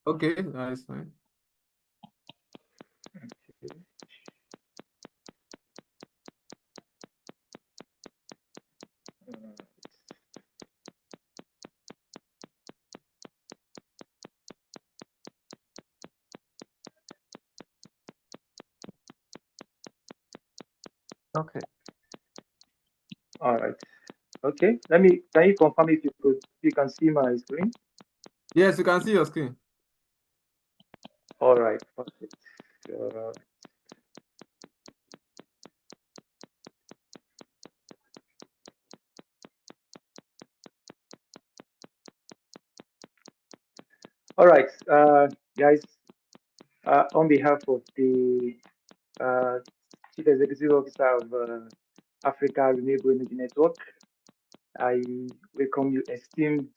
Okay, that's fine. Okay. All right. Okay. Can you confirm if you can see my screen? Yes, you can see your screen. All right. Perfect. Uh, all right, guys. On behalf of the uh, Chief Executive Officer of Africa Renewable Energy Network, I welcome you, esteemed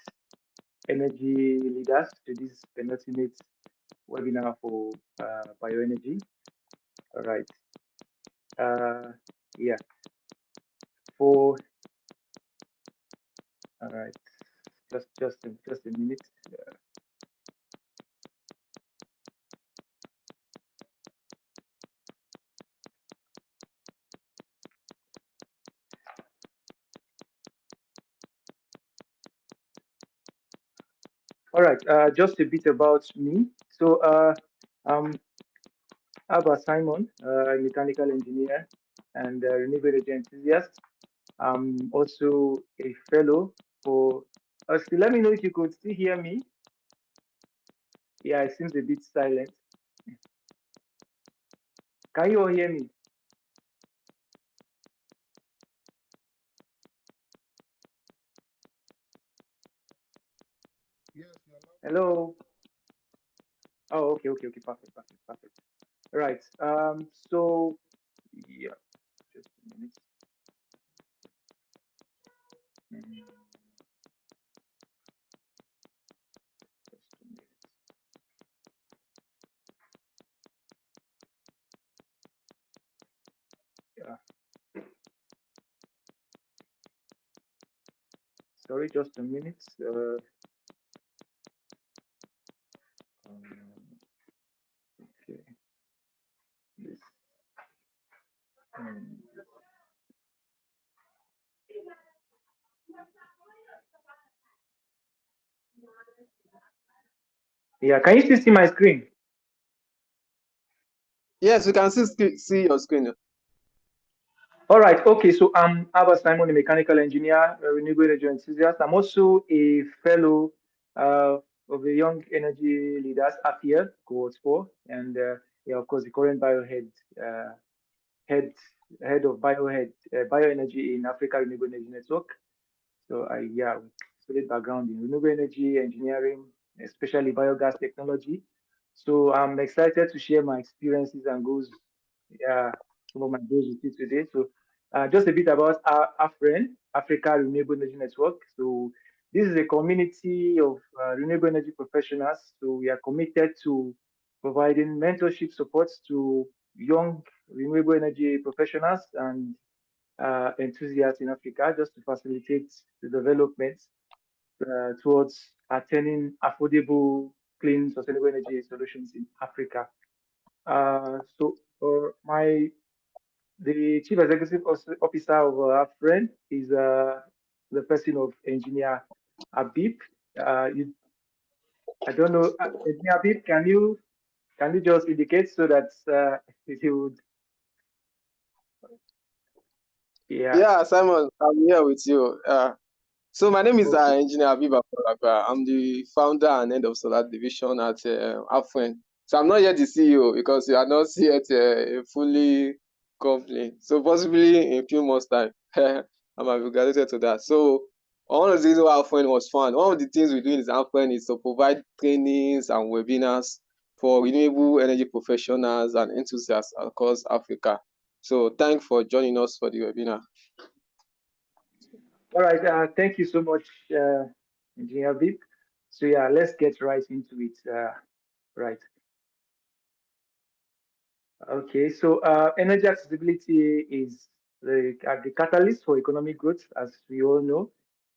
energy leaders, to this penultimate webinar for bioenergy. All right. Yeah. For all right. Just a minute. All right. Just a bit about me. So I'm Abba Simon, a mechanical engineer and renewable energy enthusiast. I'm also a fellow for. Still, let me know if you could still hear me. Yeah, it seems a bit silent. Can you all hear me? Hello. Oh, okay. Perfect. Right. So yeah, just a minute. Mm, just a minute. Yeah. Sorry, just a minute. Um, okay. This. um, yeah. Can you still see my screen? Yes, we can see your screen. All right. Okay. So I'm Abba Simon, a mechanical engineer, a renewable energy enthusiast. I'm also a fellow of the Young Energy Leaders AFIA Cohort 4, and yeah, of course, the current biohead head head of bioenergy in Africa Renewable Energy Network. So I yeah, solid background in renewable energy engineering, especially biogas technology. So I'm excited to share my experiences and goals. Yeah, some of my goals with you today. So just a bit about our AFREN, Africa Renewable Energy Network. So this is a community of renewable energy professionals. So we are committed to providing mentorship support to young renewable energy professionals and enthusiasts in Africa, just to facilitate the development towards attaining affordable, clean, sustainable energy solutions in Africa. My the chief executive officer of our friend is the person of engineer Abib. I don't know, engineer Abib. Can you just indicate so that he would? Yeah. Yeah, Simon, I'm here with you. So my name is Okay. Engineer Abiba. I'm the founder and head of Solar Division at AFREN. So I'm not yet the CEO because we are not yet a fully company. So possibly in a few months' time, I might be graduated to that. So one of the reasons why AFREN was found, one of the things we do in AFREN is to provide trainings and webinars for renewable energy professionals and enthusiasts across Africa. So thanks for joining us for the webinar. All right. Thank you so much, Engineer Abib. So yeah, let's get right into it. Right. Okay. So energy accessibility is the catalyst for economic growth, as we all know,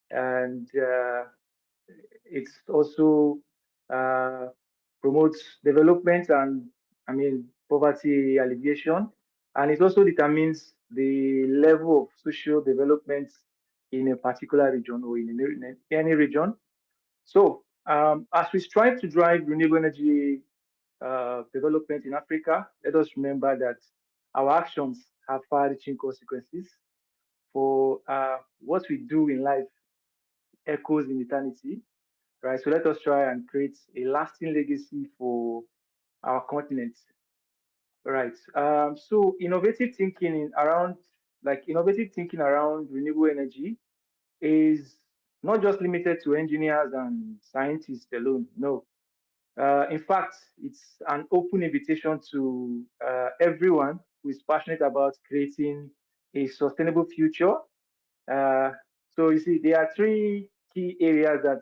and it's also uh, promotes development and, poverty alleviation. And it also determines the level of social development in a particular region or in any region. So as we strive to drive renewable energy development in Africa, let us remember that our actions have far-reaching consequences for what we do in life echoes in eternity, right? So let us try and create a lasting legacy for our continent, right? So innovative thinking around renewable energy is not just limited to engineers and scientists alone. No, in fact, it's an open invitation to everyone who is passionate about creating a sustainable future. Uh, so you see, there are three key areas that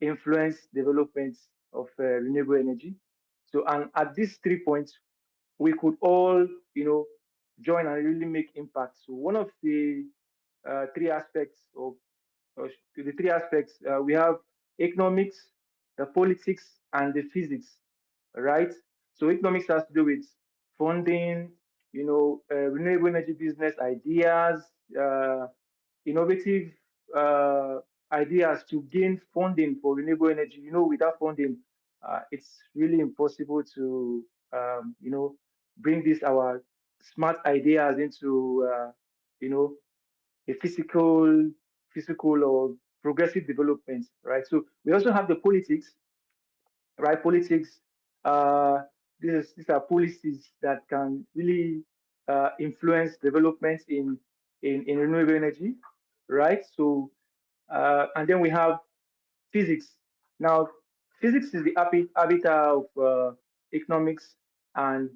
influence development of renewable energy. So, and at these 3 points, we could all, join and really make impact. So, one of the three aspects of the three aspects we have economics, the politics, and the physics, right? So, economics has to do with funding, renewable energy business ideas, innovative uh, ideas to gain funding for renewable energy. Without funding, it's really impossible to, bring our smart ideas into, a physical or progressive development, right? So we also have the politics, right? Politics, uh, these are policies that can really influence developments in renewable energy, right? So, and then we have physics. Now, physics is the habitat of economics and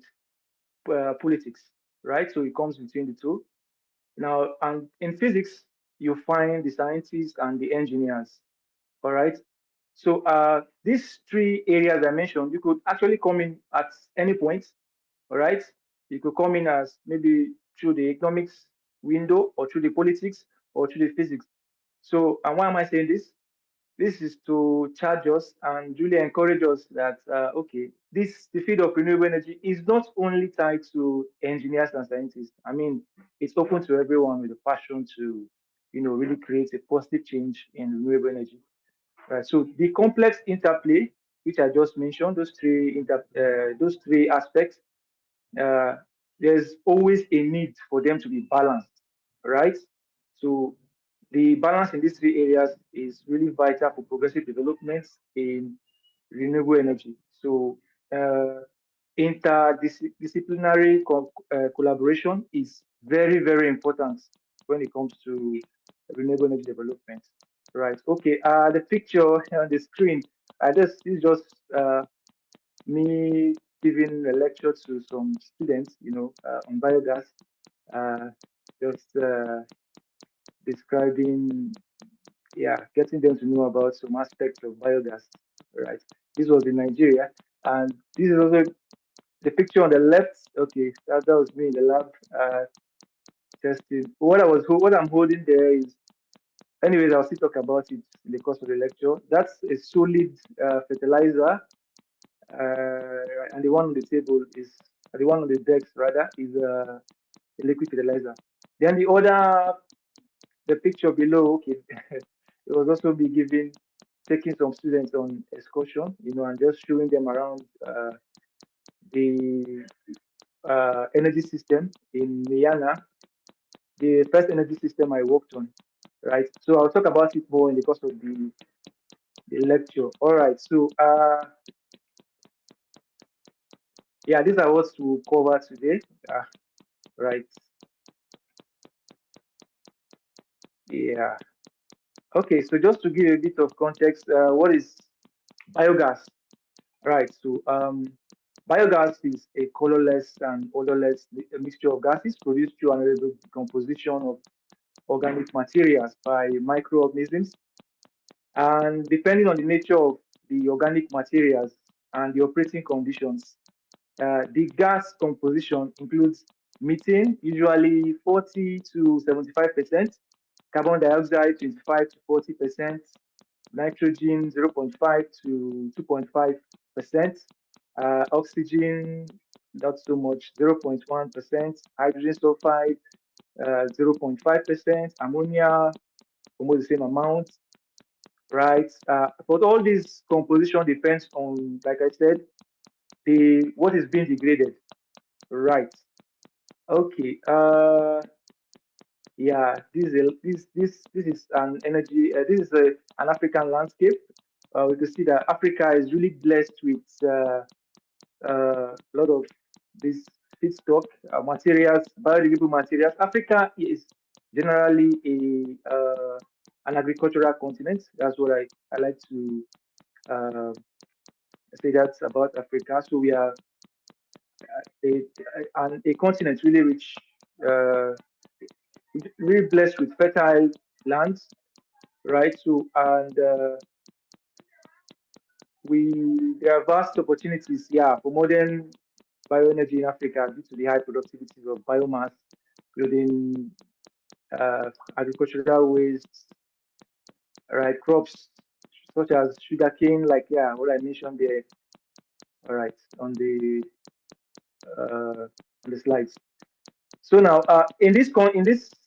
politics, right? So it comes between the two. Now, and in physics, you find the scientists and the engineers, all right? So these three areas I mentioned, you could actually come in at any point, all right? You could come in as maybe through the economics window or through the politics or through the physics. So, and why am I saying this? This is to charge us and really encourage us that, okay, the field of renewable energy is not only tied to engineers and scientists. It's open to everyone with a passion to, really create a positive change in renewable energy. Right. So the complex interplay, which I just mentioned, those three aspects, uh, there's always a need for them to be balanced, right? So the balance in these three areas is really vital for progressive developments in renewable energy. So interdisciplinary collaboration is very, very important when it comes to renewable energy development. Right. Okay. The picture on the screen, this is just me giving a lecture to some students, on biogas, uh, just describing, yeah, getting them to know about some aspects of biogas, right? This was in Nigeria, and this is also the picture on the left. Okay, that was me in the lab testing. What I'm holding there is, anyways, I'll still talk about it in the course of the lecture. That's a solid fertilizer. And the one on the table is, the one on the decks rather, is a liquid fertilizer. Then the picture below, okay, it was also be taking some students on excursion, and just showing them around the energy system in Mayana, the first energy system I worked on, right? So I'll talk about it more in the course of the lecture. All right, so yeah, these are what we'll cover today. Right. Yeah. Okay, so just to give a bit of context, what is biogas? Right. So biogas is a colorless and odorless mixture of gases produced through anaerobic decomposition of organic materials by microorganisms. And depending on the nature of the organic materials and the operating conditions, the gas composition includes methane, usually 40 to 75%, carbon dioxide, 25 to 40%, nitrogen 0.5 to 2.5%, oxygen not so much 0.1%, hydrogen sulfide 0.5%, ammonia almost the same amount, right? But all this composition depends on, like I said, what is being degraded, right? Okay. Yeah, this is an energy. This is an African landscape. We can see that Africa is really blessed with a lot of these feedstock materials, biodegradable materials. Africa is generally an agricultural continent. That's what I like to say that about Africa. So we are a continent really rich, really blessed with fertile lands, right? So and there are vast opportunities, yeah, for modern bioenergy in Africa due to the high productivity of biomass, including agricultural waste, right? Crops such as sugarcane, like yeah, what I mentioned there, all right, on the slides. So now, in this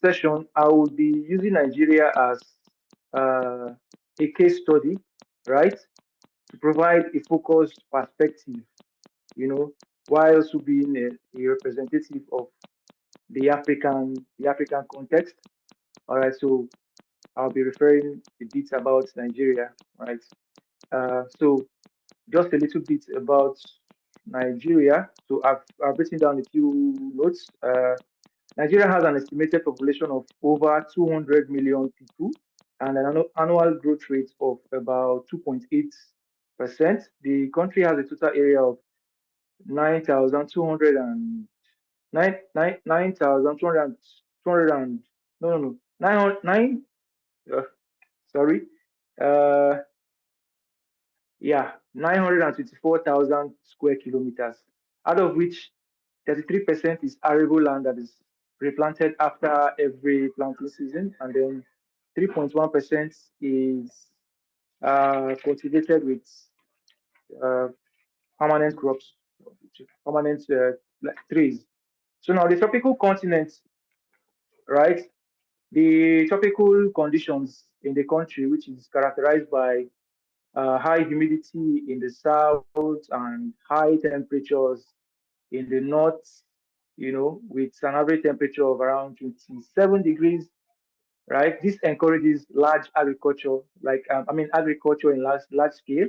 session, I will be using Nigeria as a case study, right, to provide a focused perspective, you know, while also being a representative of the African context. All right, so I'll be referring a bit about Nigeria, right? So just a little bit about Nigeria. So I've written down a few notes. Nigeria has an estimated population of over 200 million people and an annual growth rate of about 2.8%. The country has a total area of 9,200 and 9,200 and no 9 sorry uh yeah 924,000 square kilometers, out of which 33% is arable land that is replanted after every planting season, and then 3.1% is cultivated with uh, permanent crops, permanent like trees. So now the tropical continent, right? The tropical conditions in the country, which is characterized by high humidity in the south and high temperatures in the north, with an average temperature of around 27 degrees, right? This encourages large agriculture, agriculture in large scale.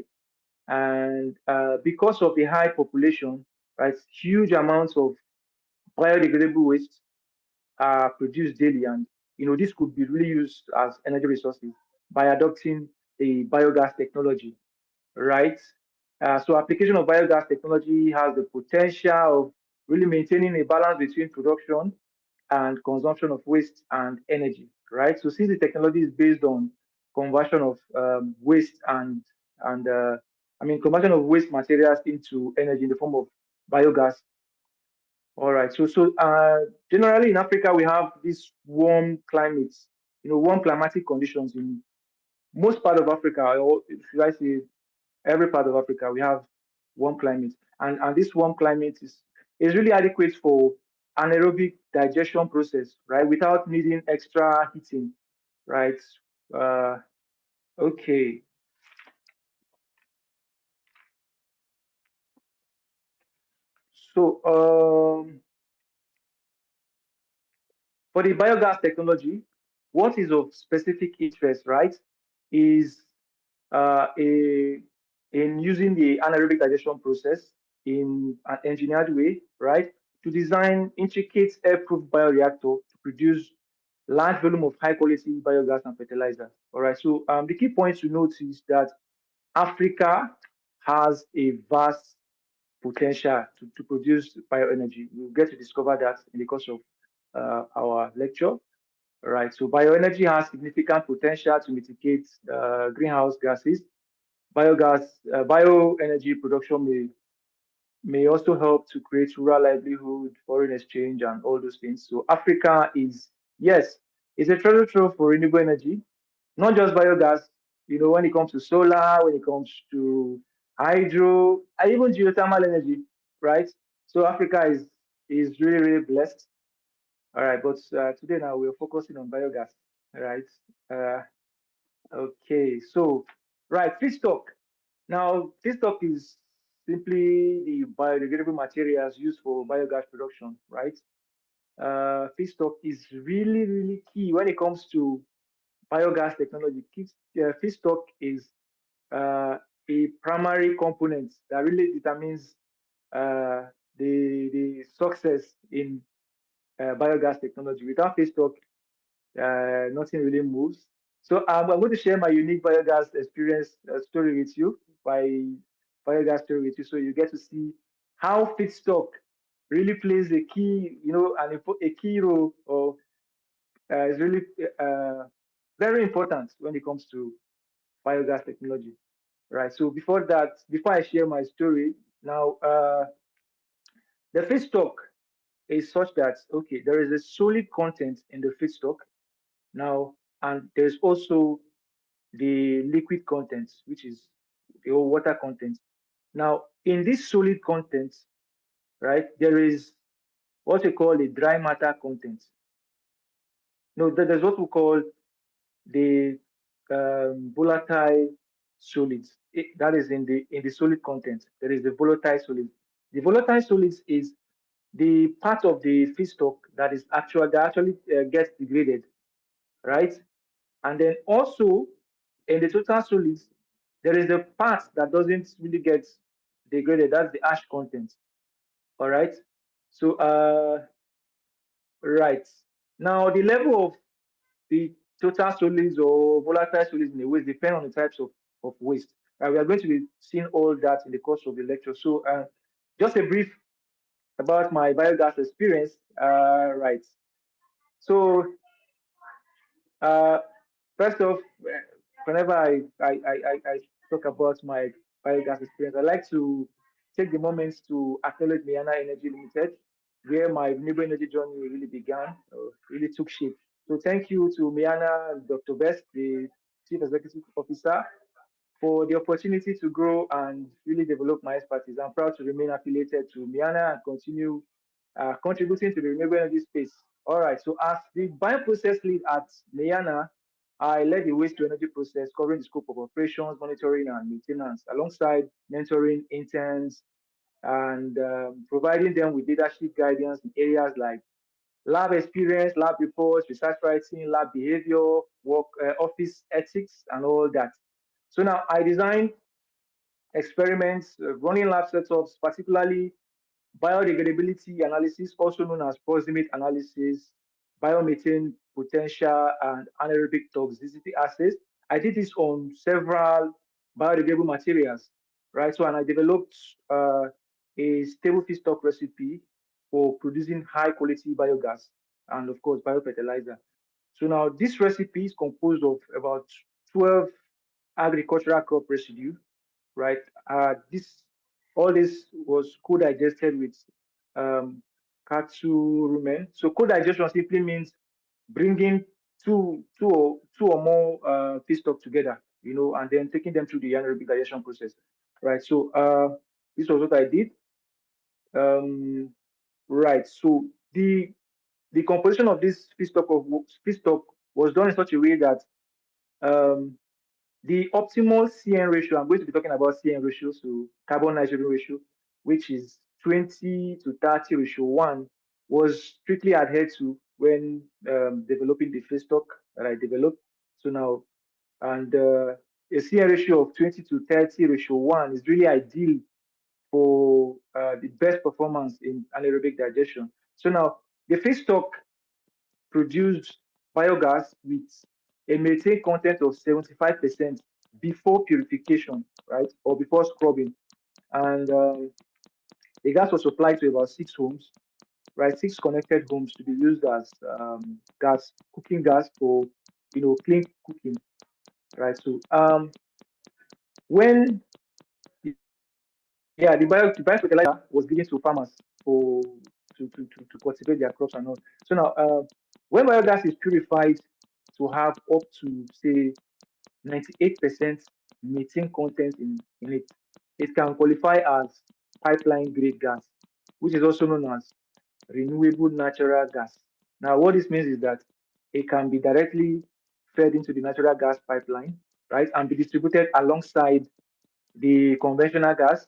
And because of the high population, right, huge amounts of biodegradable waste are produced daily. And, this could be really used as energy resources by adopting the biogas technology, right? So application of biogas technology has the potential of really maintaining a balance between production and consumption of waste and energy, right? So since the technology is based on conversion of waste and conversion of waste materials into energy in the form of biogas. All right. So generally in Africa we have these warm climates, warm climatic conditions in most part of Africa, or should I say every part of Africa, we have warm climate, and this warm climate is really adequate for anaerobic digestion process, right? Without needing extra heating, right? Uh, okay. So for the biogas technology, what is of specific interest, right, is in using the anaerobic digestion process in an engineered way, right, to design intricate air-proof bioreactor to produce large volume of high-quality biogas and fertilizer. All right. So the key point to note is that Africa has a vast potential to produce bioenergy. We'll get to discover that in the course of our lecture. Right. So bioenergy has significant potential to mitigate greenhouse gases. Bioenergy production may also help to create rural livelihood, foreign exchange, and all those things. So Africa is a treasure trove for renewable energy, not just biogas, you know, when it comes to solar, when it comes to hydro, and even geothermal energy, right? So Africa is really, really blessed. All right, but today now we're focusing on biogas, right? Uh, okay, so right, feedstock. Now, feedstock is simply the biodegradable materials used for biogas production, right? Feedstock is really, really key when it comes to biogas technology. Feedstock is a primary component that really determines the success in biogas technology. Without feedstock, nothing really moves. So I'm going to share my unique biogas experience story with you, by biogas story with you, so you get to see how feedstock really plays a key, you know, a key role, or is really very important when it comes to biogas technology, right? So before I share my story, now the feedstock is such that, okay, there is a solid content in the feedstock now, and there's also the liquid content, which is the water content. Now, in this solid content, right, there is what we call the dry matter content. No, there's what we call the volatile solids. That is in the solid content. There is the volatile solids. The volatile solids is the part of the feedstock that actually gets degraded, right? And then also in the total solids, there is a part that doesn't really get degraded. That's the ash content. All right. So right now the level of the total solids or volatile solids in the waste depend on the types of waste. We are going to be seeing all that in the course of the lecture. So just a brief about my biogas experience. Right. So uh, first off, whenever I talk about my biogas experience, I like to take the moments to acknowledge Mayana Energy Limited, where my renewable energy journey really began, really took shape. So thank you to Mayana, Dr. Best, the Chief Executive Officer, for the opportunity to grow and really develop my expertise. I'm proud to remain affiliated to Miana and continue contributing to the renewable energy space. All right, so as the bioprocess lead at Miana, I led the waste to energy process covering the scope of operations, monitoring, and maintenance, alongside mentoring interns and providing them with leadership guidance in areas like lab experience, lab reports, research writing, lab behavior, work, office ethics, and all that. So now I designed experiments, running lab setups, particularly biodegradability analysis, also known as proximate analysis, biomethane potential, and anaerobic toxicity assays. I did this on several biodegradable materials, right? So, and I developed a stable feedstock recipe for producing high quality biogas and, of course, biofertilizer. So now this recipe is composed of about 12 agricultural crop residue, right? This all this was co-digested with um, cattle rumen. So co-digestion simply means bringing two or more feedstock together, you know, and then taking them through the anaerobic digestion process, right? So this was what I did. Um, right. So the composition of this feedstock was done in such a way that um, the optimal CN ratio, I'm going to be talking about CN ratio, so carbon nitrogen ratio, which is 20 to 30 ratio 1, was strictly adhered to when developing the feedstock that I developed. So now, and a CN ratio of 20 to 30 ratio 1 is really ideal for the best performance in anaerobic digestion. So now, the feedstock produced biogas with a methane content of 75% before purification, right, or before scrubbing. And the gas was supplied to about 6 homes, right, 6 connected homes to be used as cooking gas for, you know, clean cooking, right? So when yeah, the biofertilizer was given to farmers for to cultivate their crops and all. So now, when biogas is purified to have up to say 98% methane content in it. It can qualify as pipeline grade gas, which is also known as renewable natural gas. Now, what this means is that it can be directly fed into the natural gas pipeline, right, and be distributed alongside the conventional gas,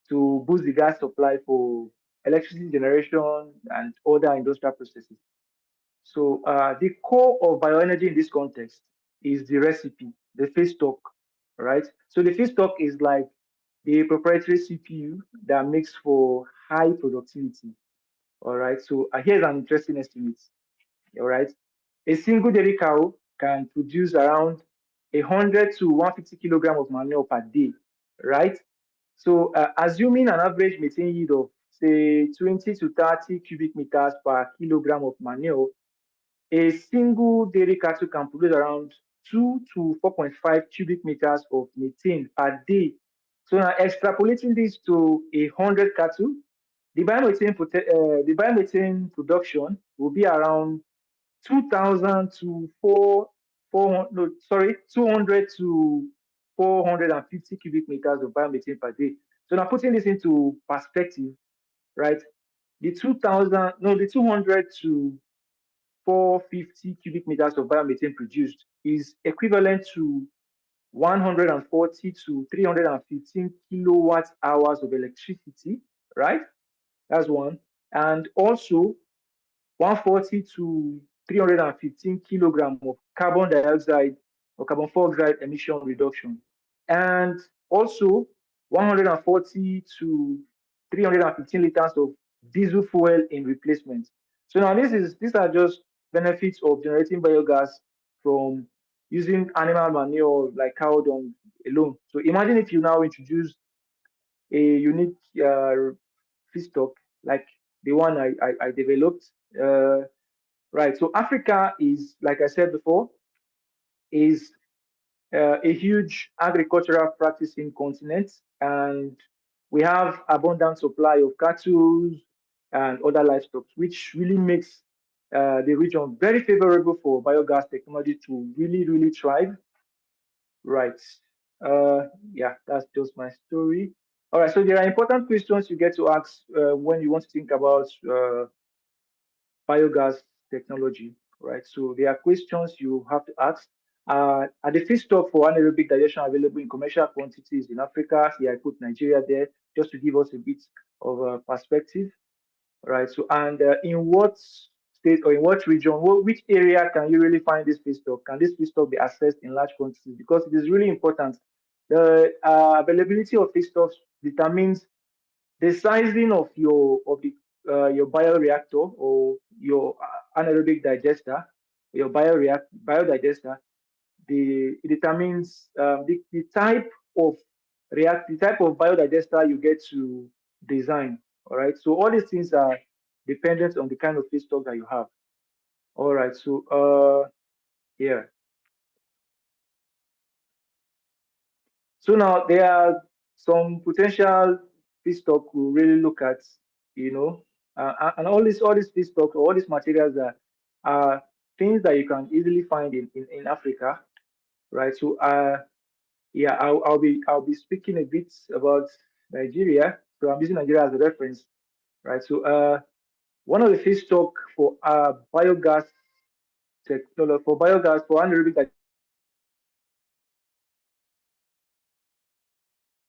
to boost the gas supply for electricity generation and other industrial processes. So the core of bioenergy in this context is the recipe, the feedstock, right? So the feedstock is like the proprietary CPU that makes for high productivity. All right. So here's an interesting estimate. All right. A single dairy cow can produce around 100 to 150 kilogram of manure per day, right? So assuming an average methane yield of say 20 to 30 cubic meters per kilogram of manure, a single dairy cattle can produce around 2 to 4.5 cubic meters of methane per day. So now extrapolating this to 100 cattle, the biomethane production will be around 2,000 to 200 to 450 cubic meters of biomethane per day. So now putting this into perspective, right? The 200 to 450 cubic meters of biomethane produced is equivalent to 140 to 315 kilowatt hours of electricity, right? That's one. And also 140 to 315 kilogram of carbon dioxide or carbon dioxide emission reduction. And also 140 to 315 liters of diesel fuel in replacement. So now these are just benefits of generating biogas from using animal manure like cow dung alone. So imagine if you now introduce a unique feedstock like the one I developed. Right. So Africa is, like I said before, is a huge agricultural practicing continent, and we have abundant supply of cattle and other livestock, which really makes the region very favorable for biogas technology to really thrive. Right. Yeah, that's just my story. All right. So there are important questions you get to ask when you want to think about biogas technology, right? So there are questions you have to ask. Are the feedstock for anaerobic digestion available in commercial quantities in Africa? See, I put Nigeria there just to give us a bit of a perspective, right? So, and in what state or in what region, which area can you really find this feedstock? Can this feedstock be accessed in large quantities? Because it is really important. The availability of feedstocks determines the sizing of your bioreactor or your anaerobic digester, your biodigester. It determines the type of the type of biodigester you get to design. All right. So all these things are dependent on the kind of feedstock that you have. All right. So yeah. So now there are some potential feedstock we really look at, you know, and all these feedstock, all these materials are things that you can easily find in Africa, right? So yeah, I'll be speaking a bit about Nigeria. So I'm using Nigeria as a reference, right? So one of the feedstock for biogas technology for biogas for anaerobic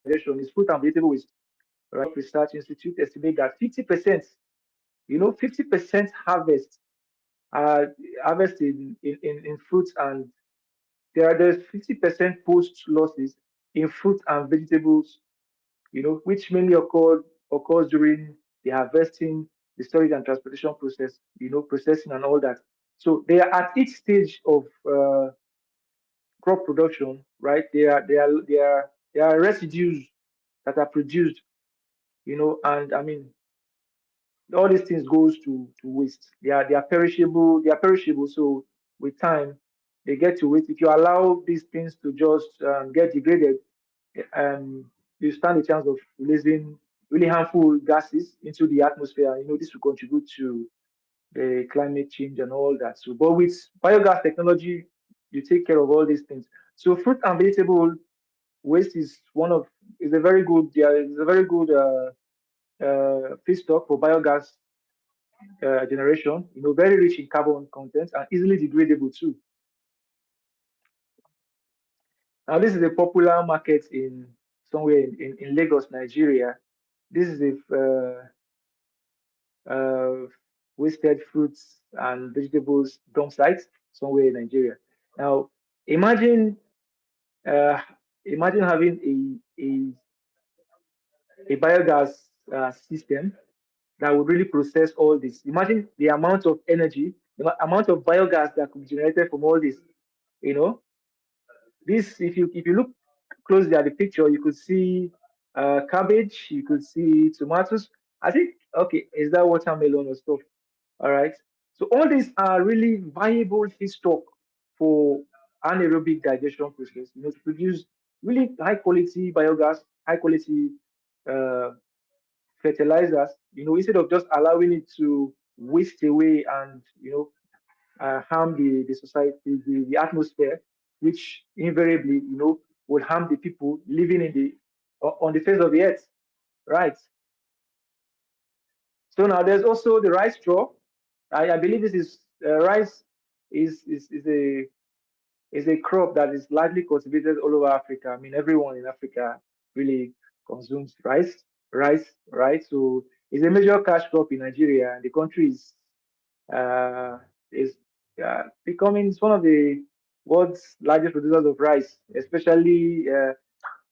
digestion is fruit and vegetable waste. Right? Research Institute estimate that 50%, 50% harvest harvest in fruits, and there's 50% post losses in fruit and vegetables, which mainly occurs during the harvesting, the storage and transportation process, processing and all that. So they are at each stage of crop production, right? There are residues that are produced, and I mean all these things goes to waste. They are perishable. They are perishable. So with time, they get to waste. If you allow these things to just get degraded, um, you stand a chance of releasing really harmful gases into the atmosphere. This will contribute to the climate change and all that. So, but with biogas technology, you take care of all these things. So fruit and vegetable waste is a very good, feedstock for biogas generation. Very rich in carbon content and easily degradable too. Now, this is a popular market in somewhere in Lagos, Nigeria. This is a wasted fruits and vegetables dump site somewhere in Nigeria. Now, imagine uh, imagine having a biogas system that would really process all this. Imagine the amount of energy, the amount of biogas that could be generated from all this. You know, this if you look closely at the picture, you could see cabbage, you could see tomatoes. I think okay, is that watermelon or stuff? All right. So all these are really viable feedstock for anaerobic digestion process. To produce really high quality biogas, high quality uh, fertilizers. Instead of just allowing it to waste away and harm the society, the atmosphere, which invariably would harm the people living on the face of the earth, right? So now there's also the rice straw. I believe this is rice is a crop that is largely cultivated all over Africa. I mean, everyone in Africa really consumes rice, right? So it's a major cash crop in Nigeria, and the country uh, is becoming one of the world's largest producers of rice, especially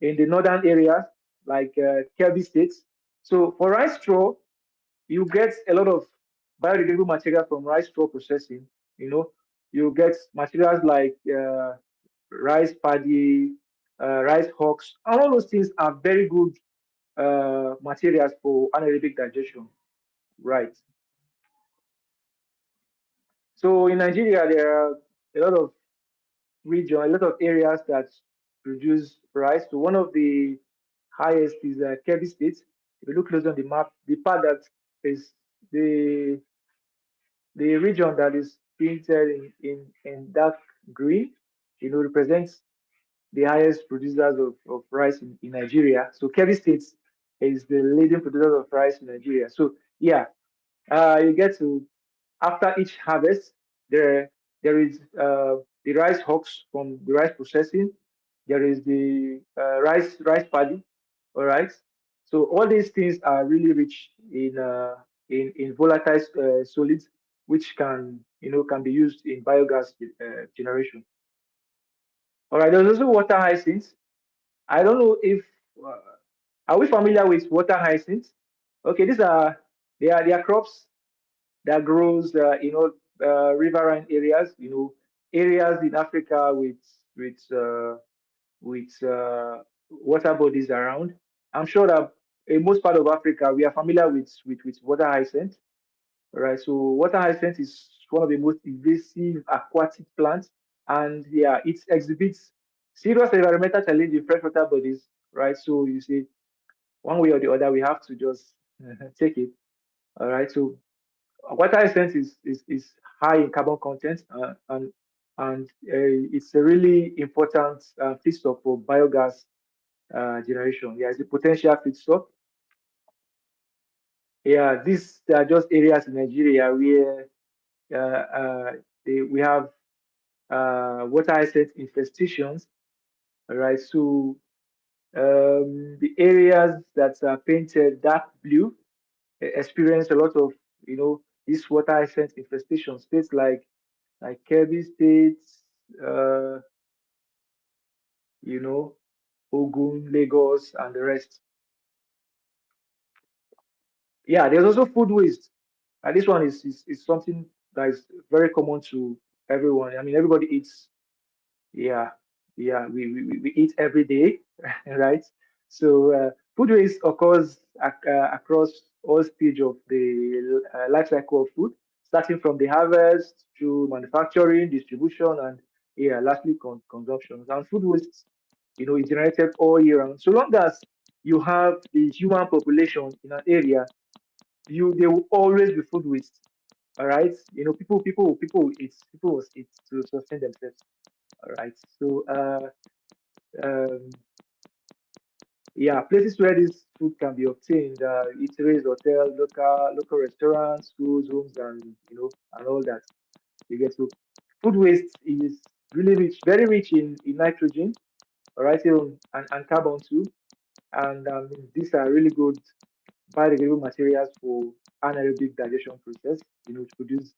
in the northern areas like Kebbi State. So for rice straw, you get a lot of biodegradable material from rice straw processing. You know, you get materials like rice paddy, rice husks, and all those things are very good materials for anaerobic digestion, right? So in Nigeria, there are a lot of a lot of areas that produce rice. So one of the highest is Kebbi State. If you look closely on the map, the part that is the the region that is painted in dark green, represents the highest producers of rice in Nigeria. So Kebbi State is the leading producer of rice in Nigeria. So yeah, you get to after each harvest, there is the rice husks from the rice processing. There is the rice paddy. All right. So all these things are really rich in volatile solids, which can be used in biogas generation. All right. There's also water hyacinth. I don't know if uh, are we familiar with water hyacinth? Okay, they are crops that grows riverine areas, areas in Africa with water bodies around. I'm sure that in most part of Africa we are familiar with water hyacinth. Right, so water hyacinth is one of the most invasive aquatic plants, and yeah, it exhibits serious environmental challenge in freshwater bodies. Right, so you see, one way or the other, we have to just take it. All right, so water essence is high in carbon content, and it's a really important feedstock for biogas generation. Yeah, it's a potential feedstock. Yeah, these are just areas in Nigeria where we have water essence infestations. All right, so the areas that are painted dark blue experience a lot of this water essence infestation. States like Kebbi State, uh, you know, Ogun, Lagos, and the rest. Yeah, there's also food waste. And this one is something that is very common to everyone. I mean, everybody eats. Yeah, yeah, we eat every day, right? So food waste occurs across all stage of the life cycle of food, starting from the harvest to manufacturing, distribution, and yeah, lastly consumption. And food waste, is generated all year round. So long as you have the human population in an area, there will always be food waste. All right, people will eat to sustain themselves. All right. So um, yeah, places where this food can be obtained: eateries, hotels, local restaurants, schools, homes, and and all that. You get to food waste is really rich, very rich in nitrogen, all right, and carbon too. And these are really good biodegradable materials for anaerobic digestion process, to produce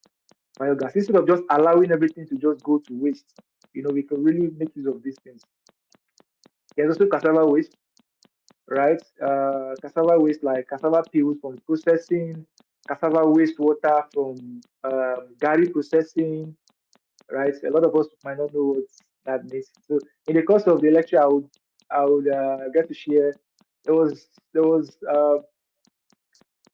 biogas. Instead of just allowing everything to just go to waste, we can really make use of these things. There's also cassava waste, right? Cassava waste like cassava peels from processing, cassava wastewater from dairy processing, right? A lot of us might not know what that means. So in the course of the lecture, I would get to share. There was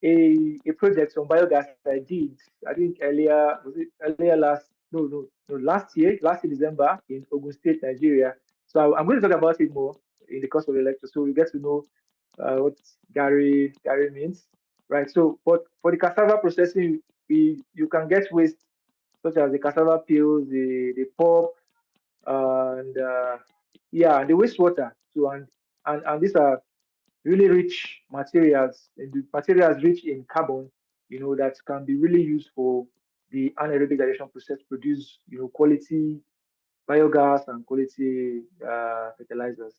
a project on biogas I did. I think earlier was it earlier last no last year December in Ogun State, Nigeria. So I'm going to talk about it more in the course of the lecture, so we get to know what Gary means, right? So, but for the cassava processing, you can get waste such as the cassava peels, the pulp, and yeah, the wastewater too, and these are really rich materials, and the materials rich in carbon, that can be really used for the anaerobic digestion process, produce quality biogas and quality fertilizers.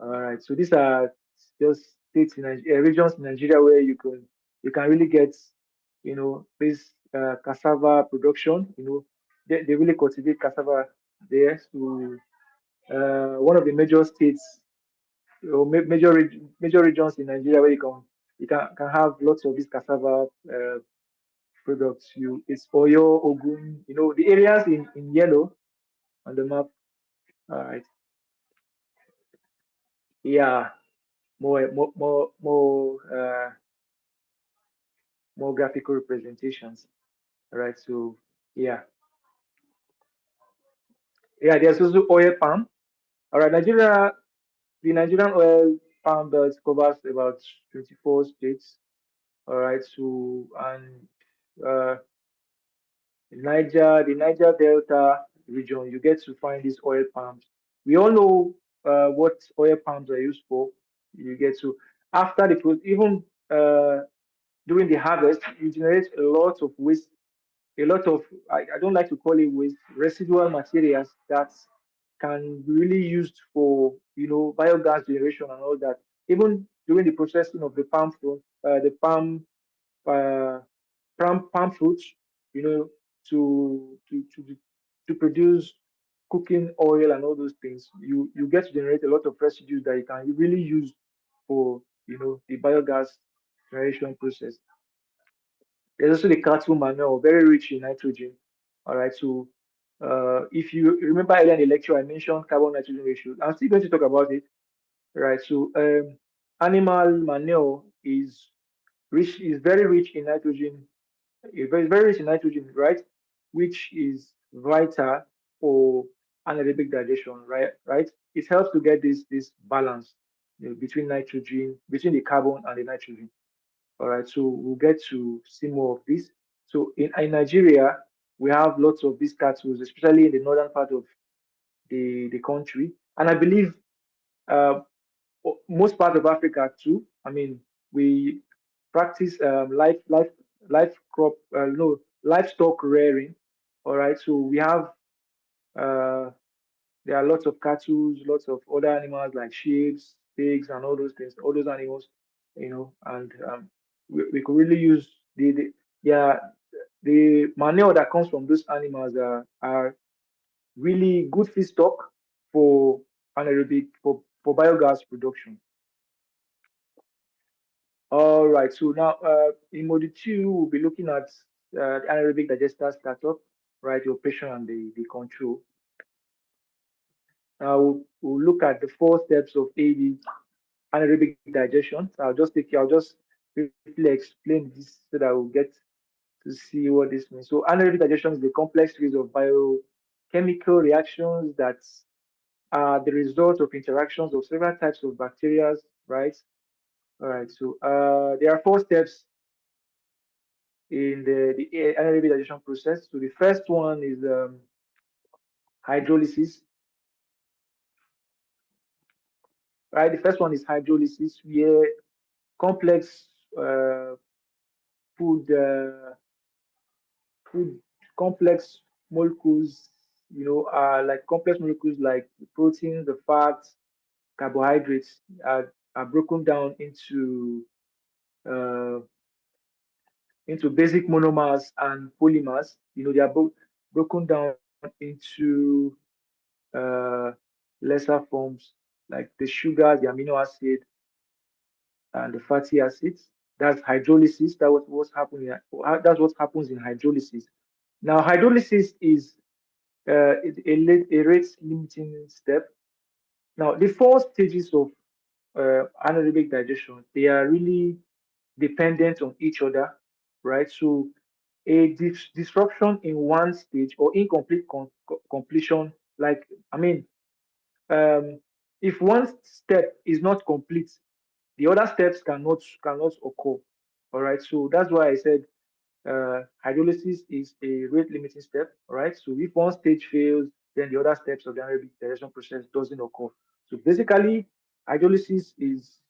All right, so these are just states in regions in Nigeria where you can really get this cassava production. They really cultivate cassava there. So one of the major states or major regions in Nigeria where you can have lots of these cassava products. It's Oyo, Ogun, the areas in yellow on the map. All right, yeah, more graphical representations. All right, so yeah, yeah. There's also oil palm. All right, the Nigerian oil palm belt covers about 24 states. All right, so and uh, the Niger Delta region, you get to find these oil palms. We all know what oil palms are used for. You get to after even uh, during the harvest, you generate a lot of waste, a lot of I don't like to call it waste, residual materials that can be really used for biogas generation and all that. Even during the processing of the palm fruit, the uh, palm fruits, you know, to produce cooking oil and all those things. You get to generate a lot of residues that you can really use for the biogas generation process. There's also the cattle manure, very rich in nitrogen. All right, so if you remember earlier in the lecture, I mentioned carbon nitrogen ratio. I'm still going to talk about it. Right, so animal manure is very rich in nitrogen, very rich in nitrogen, right? Which is vital for anaerobic digestion, right? Right. It helps to get this balance between nitrogen, between the carbon and the nitrogen. All right, so we'll get to see more of this. So in Nigeria, we have lots of these cattle, especially in the northern part of the country. And I believe uh, most part of Africa too. I mean, we practice life no, livestock rearing. All right, so we have uh, there are lots of cattle, lots of other animals like sheep, pigs, and all those things, all those animals, and we could really use yeah, the manure that comes from those animals are really good feedstock for anaerobic for biogas production. All right, so now in module 2, we'll be looking at the anaerobic digester startup, right, the operation and the control. Now we'll look at the 4 steps of AD anaerobic digestion. So I'll just briefly explain this so that we'll get to see what this means. So anaerobic digestion is the complex series of biochemical reactions that are the result of interactions of several types of bacteria, right? All right, so there are 4 steps in the anaerobic digestion process. So the first one is hydrolysis. Right, the first one is hydrolysis, where complex food food complex molecules, are like complex molecules like the protein, the fats, carbohydrates are broken down uh, into basic monomers and polymers. They are both broken down into lesser forms like the sugar, the amino acid, and the fatty acids. That's hydrolysis. That's what happens in hydrolysis. Now, hydrolysis is a rate limiting step. Now, the four stages of anaerobic digestion, they are really dependent on each other, right? So a disruption in one stage or incomplete completion, like, I mean, if one step is not complete, the other steps cannot occur. All right. So that's why I said hydrolysis is a rate limiting step. All right. So if one stage fails, then the other steps of the anaerobic digestion process doesn't occur. So basically, hydrolysis is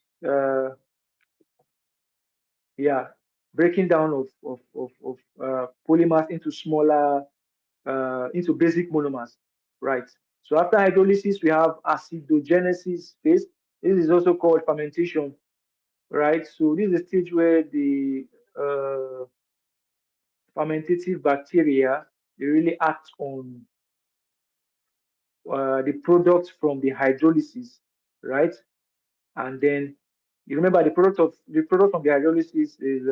yeah, breaking down of polymers into smaller into basic monomers, right? So after hydrolysis, we have acidogenesis phase. This is also called fermentation, right? So this is the stage where the uh, fermentative bacteria, they really act on the products from the hydrolysis, right? And then you remember the product from the hydrolysis is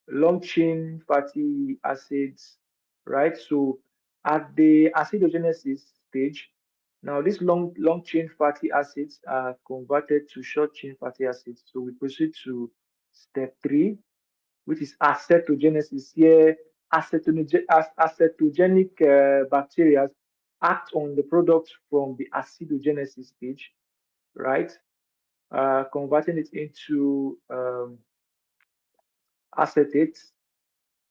long chain fatty acids, right? So at the acidogenesis stage, now these long chain fatty acids are converted to short chain fatty acids. So we proceed to step 3, which is acetogenesis. Here, acetogenic bacteria act on the product from the acidogenesis stage, right? Converting it into acetate,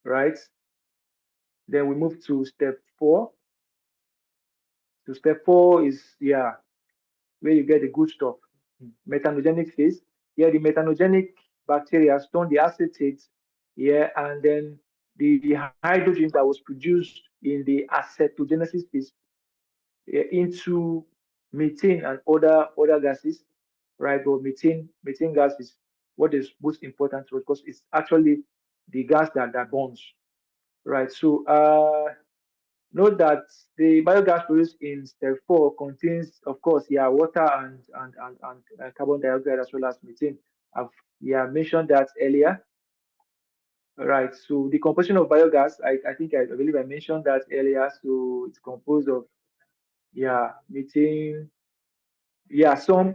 right? Then we move to step 4. So step 4 is where you get the good stuff. Methanogenic phase. Here the methanogenic bacteria turn the acetate and then the hydrogen that was produced in the acetogenesis phase into methane and other gases, right? But methane gas is what is most important because it's actually the gas that burns, right? So note that the biogas produced in step 4 contains, of course, water and carbon dioxide as well as methane. I've mentioned that earlier. Right. So the composition of biogas, I believe I mentioned that earlier. So it's composed of methane.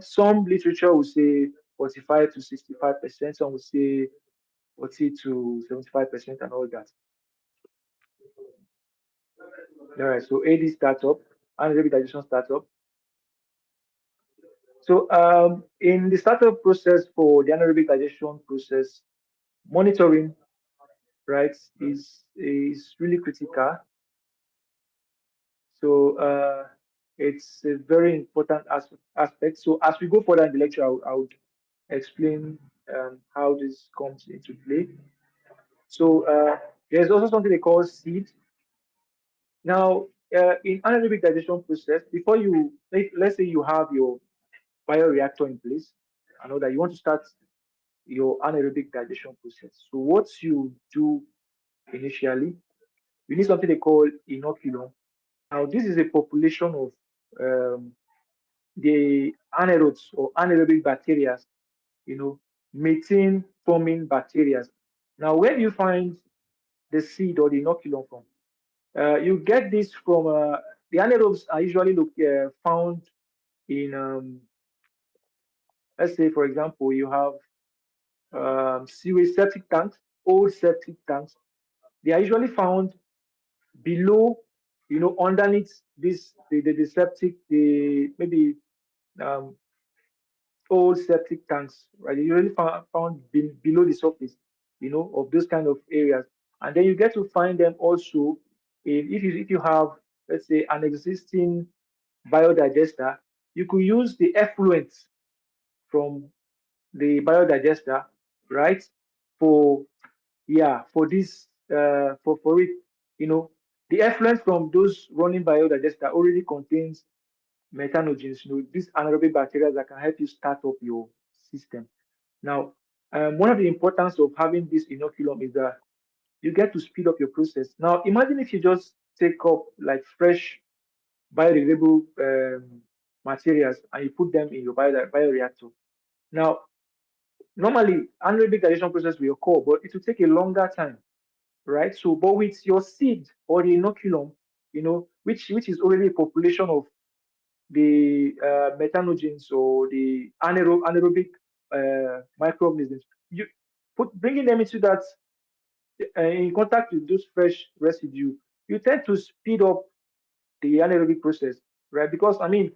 Some literature will say 45 to 65%. Some will say 40 to 75% and all that. All right. So AD startup, anaerobic digestion startup. So in the startup process for the anaerobic digestion process, monitoring, right, is really critical. So it's a very important aspect. So as we go further in the lecture, I would explain how this comes into play. So there's also something they call seed. Now, in anaerobic digestion process, before let's say you have your bioreactor in place, I know that you want to start your anaerobic digestion process. So what you do initially, you need something they call inoculum. Now, this is a population of the anaerobes or anaerobic bacteria, methane forming bacteria. Now, where do you find the seed or the inoculum from? You get this from the anaerobes are usually found in, let's say, for example, you have sewage septic tanks, old septic tanks. They are usually found below, underneath the septic, maybe um, old septic tanks, right? They usually found below the surface, of those kind of areas. And then you get to find them also if you have let's say, an existing biodigester, you could use the effluent from the biodigester, right? For for this for it, the effluent from those running biodigester already contains methanogens, these anaerobic bacteria that can help you start up your system. Now, one of the importance of having this inoculum is that you get to speed up your process. Now, imagine if you just take up like fresh biodegradable materials and you put them in your bioreactor. Now, normally anaerobic digestion process will occur, but it will take a longer time, right? So, but with your seed or the inoculum, which is already a population of the methanogens or the anaerobic microorganisms, you bringing them into that in contact with those fresh residue, you tend to speed up the anaerobic process, right? Because I mean,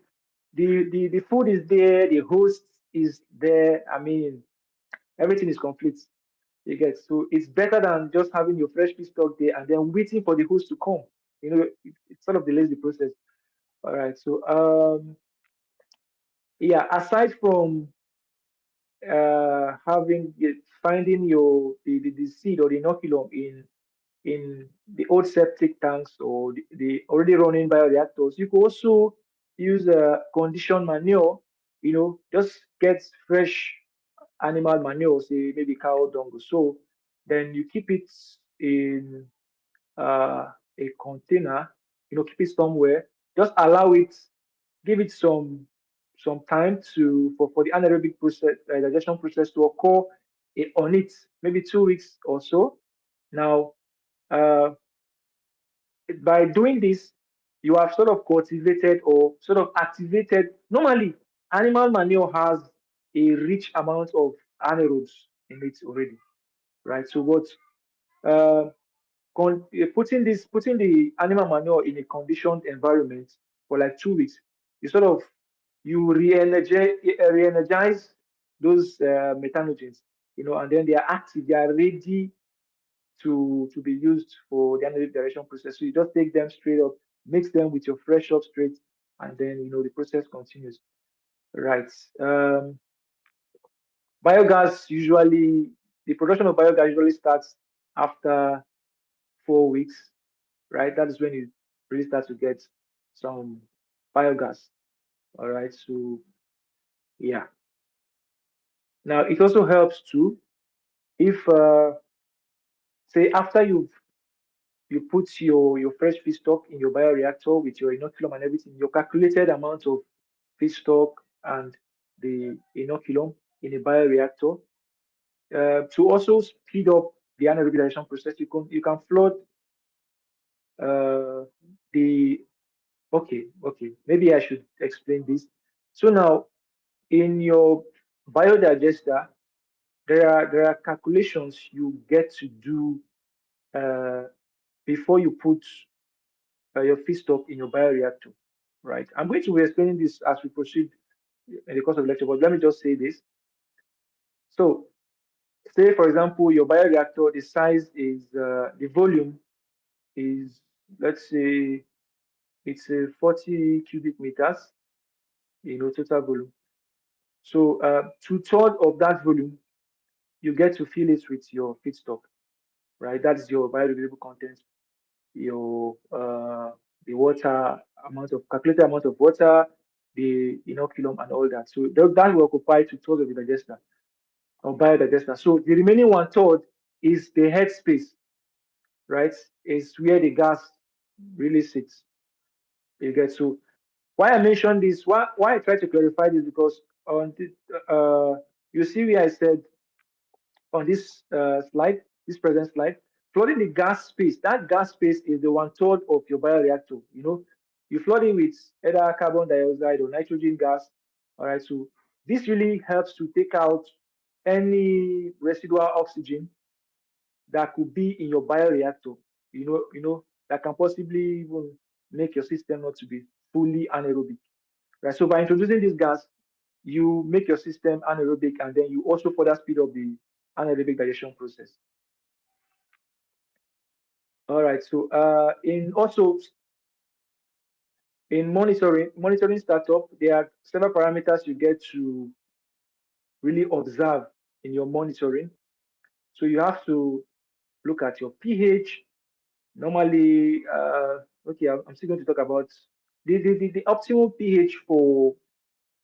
the food is there, the host is there. I mean, everything is complete. You get, so it's better than just having your fresh feedstock there and then waiting for the host to come. It sort of delays the process. All right. So yeah, aside from finding the seed or the inoculum in the old septic tanks or the already running bioreactors, you could also use conditioned manure. Just get fresh animal manure, say maybe cow dung or so. Then you keep it in a container. Keep it somewhere. Just allow it, give it some time for the anaerobic process, digestion process to occur on it, maybe 2 weeks or so. Now, uh, by doing this, you have sort of cultivated or sort of activated. Normally, animal manure has a rich amount of anaerobes in it already, right? So what putting the animal manure in a conditioned environment for like 2 weeks, you sort of re-energize those methanogens, and then they are active, they are ready to be used for the anaerobic digestion process. So you just take them straight up, mix them with your fresh substrate, and then the process continues. Right. Biogas usually the production of biogas usually starts after 4 weeks, right? That is when you really start to get some biogas. All right. So yeah. Now it also helps too if say after you put your fresh feedstock in your bioreactor with your inoculum and everything, your calculated amount of feedstock and the inoculum in a bioreactor. To also speed up the anaerobic digestion process, you can flood uh, the okay, maybe I should explain this. So now in your biodigester, there are calculations you get to do uh, before you put your feedstock in your bioreactor, right? I'm going to be explaining this as we proceed in the course of the lecture, but let me just say this. So, say for example, your bioreactor, the size is the volume is, let's say, it's 40 cubic meters, total volume. So, 2/3 of that volume, you get to fill it with your feedstock, right? That's your biodegradable content, your the water amount of calculated amount of water, the inoculum and all that. So that will occupy 2/3 of the digester or biodigester. So the remaining 1/3 is the head space, right? Is where the gas really sits. You get, so why I mentioned this, why I try to clarify this, because on the, you see where I said on this slide, this present slide, flooding the gas space. That gas space is the 1/3 of your bioreactor. You flood it with either carbon dioxide or nitrogen gas. All right, so this really helps to take out any residual oxygen that could be in your bioreactor. That can possibly even make your system not to be fully anaerobic. Right. So by introducing this gas, you make your system anaerobic, and then you also further speed up the anaerobic digestion process. All right. So in also In monitoring startup, there are several parameters you get to really observe in your monitoring. So you have to look at your pH. Normally, okay, I'm still going to talk about the optimal pH for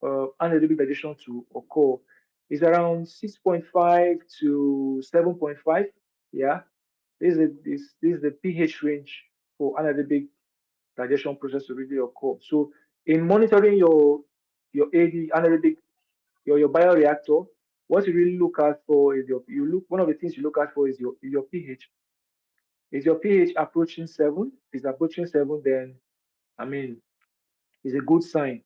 anaerobic digestion to occur is around 6.5 to 7.5. Yeah, this is the pH range for anaerobic digestion process to really occur. So in monitoring your AD anaerobic your bioreactor, what you really look at for is one of the things you look at for is your pH. Is your pH approaching 7? Is approaching 7, then I mean it's a good sign,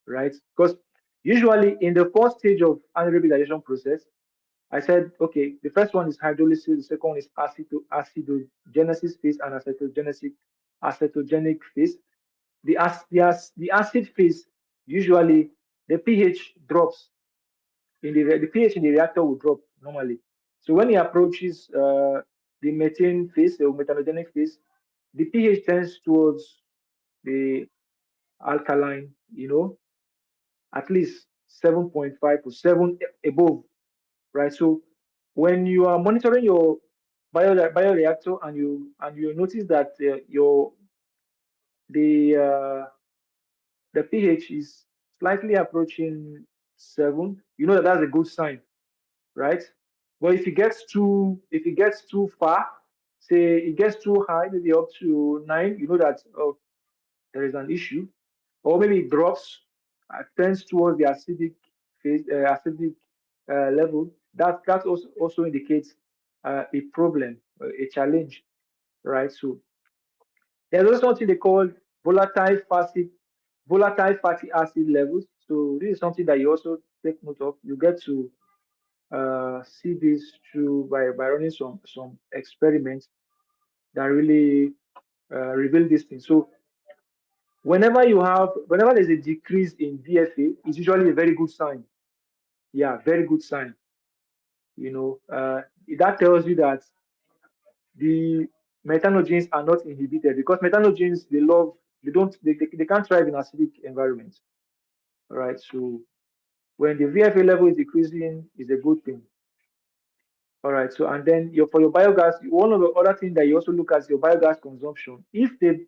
right? Because usually in the first stage of anaerobic digestion process, I said, okay, the first one is hydrolysis, the second one is acidogenesis phase and acetogenic phase. The acid phase, usually the pH drops the pH in the reactor will drop normally. So when it approaches the methane phase or methanogenic phase, the pH tends towards the alkaline, at least 7.5 or 7 above, right? So when you are monitoring your bioreactor and you notice that the uh, the pH is slightly approaching 7, you know that that's a good sign, right? But if it gets too far, say it gets too high, maybe up to 9, you know that there is an issue, or maybe it drops, tends towards the acidic phase, acidic level. That also indicates a problem, a challenge, right? So there's also something they call volatile fatty volatile fatty acid levels. So this is something that you also take note of. You get to see this through by running some experiments that really reveal this thing. So whenever there's a decrease in VFA, it's usually a very good sign. Yeah, very good sign. That tells you that the methanogens are not inhibited because methanogens they can't thrive in acidic environments. All right. So when the VFA level is decreasing, is a good thing. All right. So and then for your biogas, one of the other things that you also look at is your biogas consumption. If the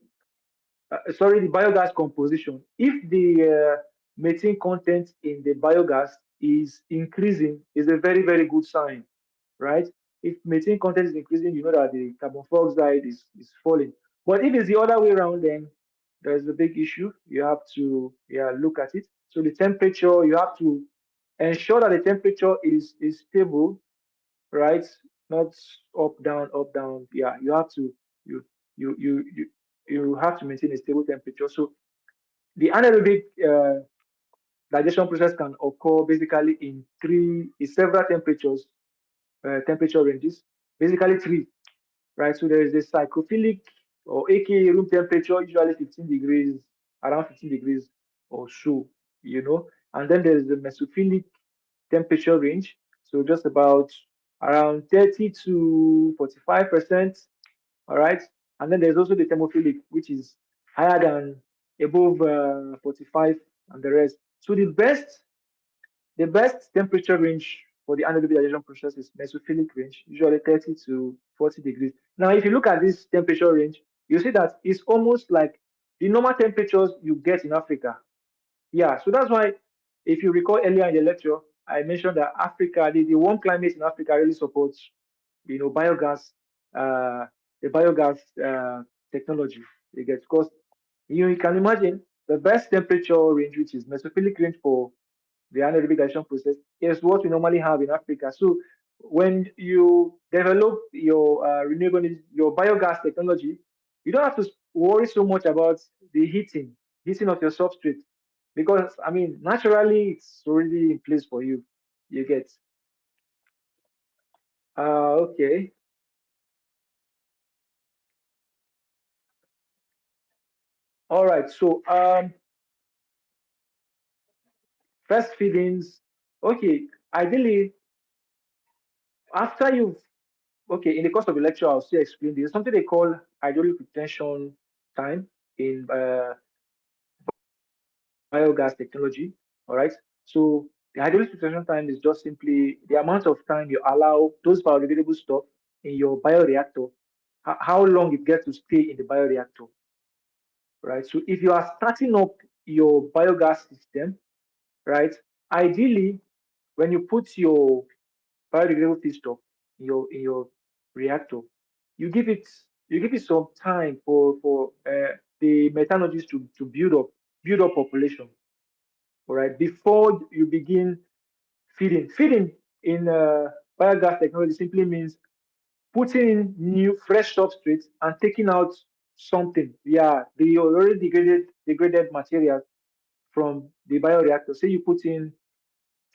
biogas composition. If the methane content in the biogas is increasing, is a very very good sign, right? If methane content is increasing, you know that the carbon dioxide is falling. But if it's the other way around, then there's a big issue. You have to look at it. So the temperature, you have to ensure that the temperature is stable, right? Not up down up down. Yeah, you have to you you you you you have to maintain a stable temperature. So the anaerobic digestion process can occur basically in several temperature ranges, basically three, right? So there is the psychophilic or aka room temperature, usually 15 degrees, around 15 degrees or so, and then there is the mesophilic temperature range, so just about around 30 to 45%. All right. And then there's also the thermophilic, which is higher than above 45 and the rest. So the best temperature range for the anaerobic digestion process is mesophilic range, usually 30 to 40 degrees. Now, if you look at this temperature range, you see that it's almost like the normal temperatures you get in Africa. Yeah, so that's why, if you recall earlier in the lecture, I mentioned that Africa, the warm climate in Africa really supports, biogas, uh, the biogas technology. You get because you can imagine the best temperature range, which is mesophilic range for the anaerobic digestion process, is what we normally have in Africa. So when you develop your your biogas technology, you don't have to worry so much about the heating of your substrate, because I mean naturally it's already in place for you. You get okay. All right. So first feedings. Okay. Ideally, after you've okay, in the course of the lecture, I'll still explain this. Something they call hydraulic retention time in biogas technology. All right. So the hydraulic filtration time is just simply the amount of time you allow those biodegradable stuff in your bioreactor, how long it gets to stay in the bioreactor. Right. So if you are starting up your biogas system, right, ideally when you put your biodegradable feedstock in your reactor, you give it some time for the methanologies to build up population. All right, before you begin feeding. Feeding in biogas technology simply means putting in new fresh substrates and taking out something. Yeah, the already degraded materials from the bioreactor. Say you put in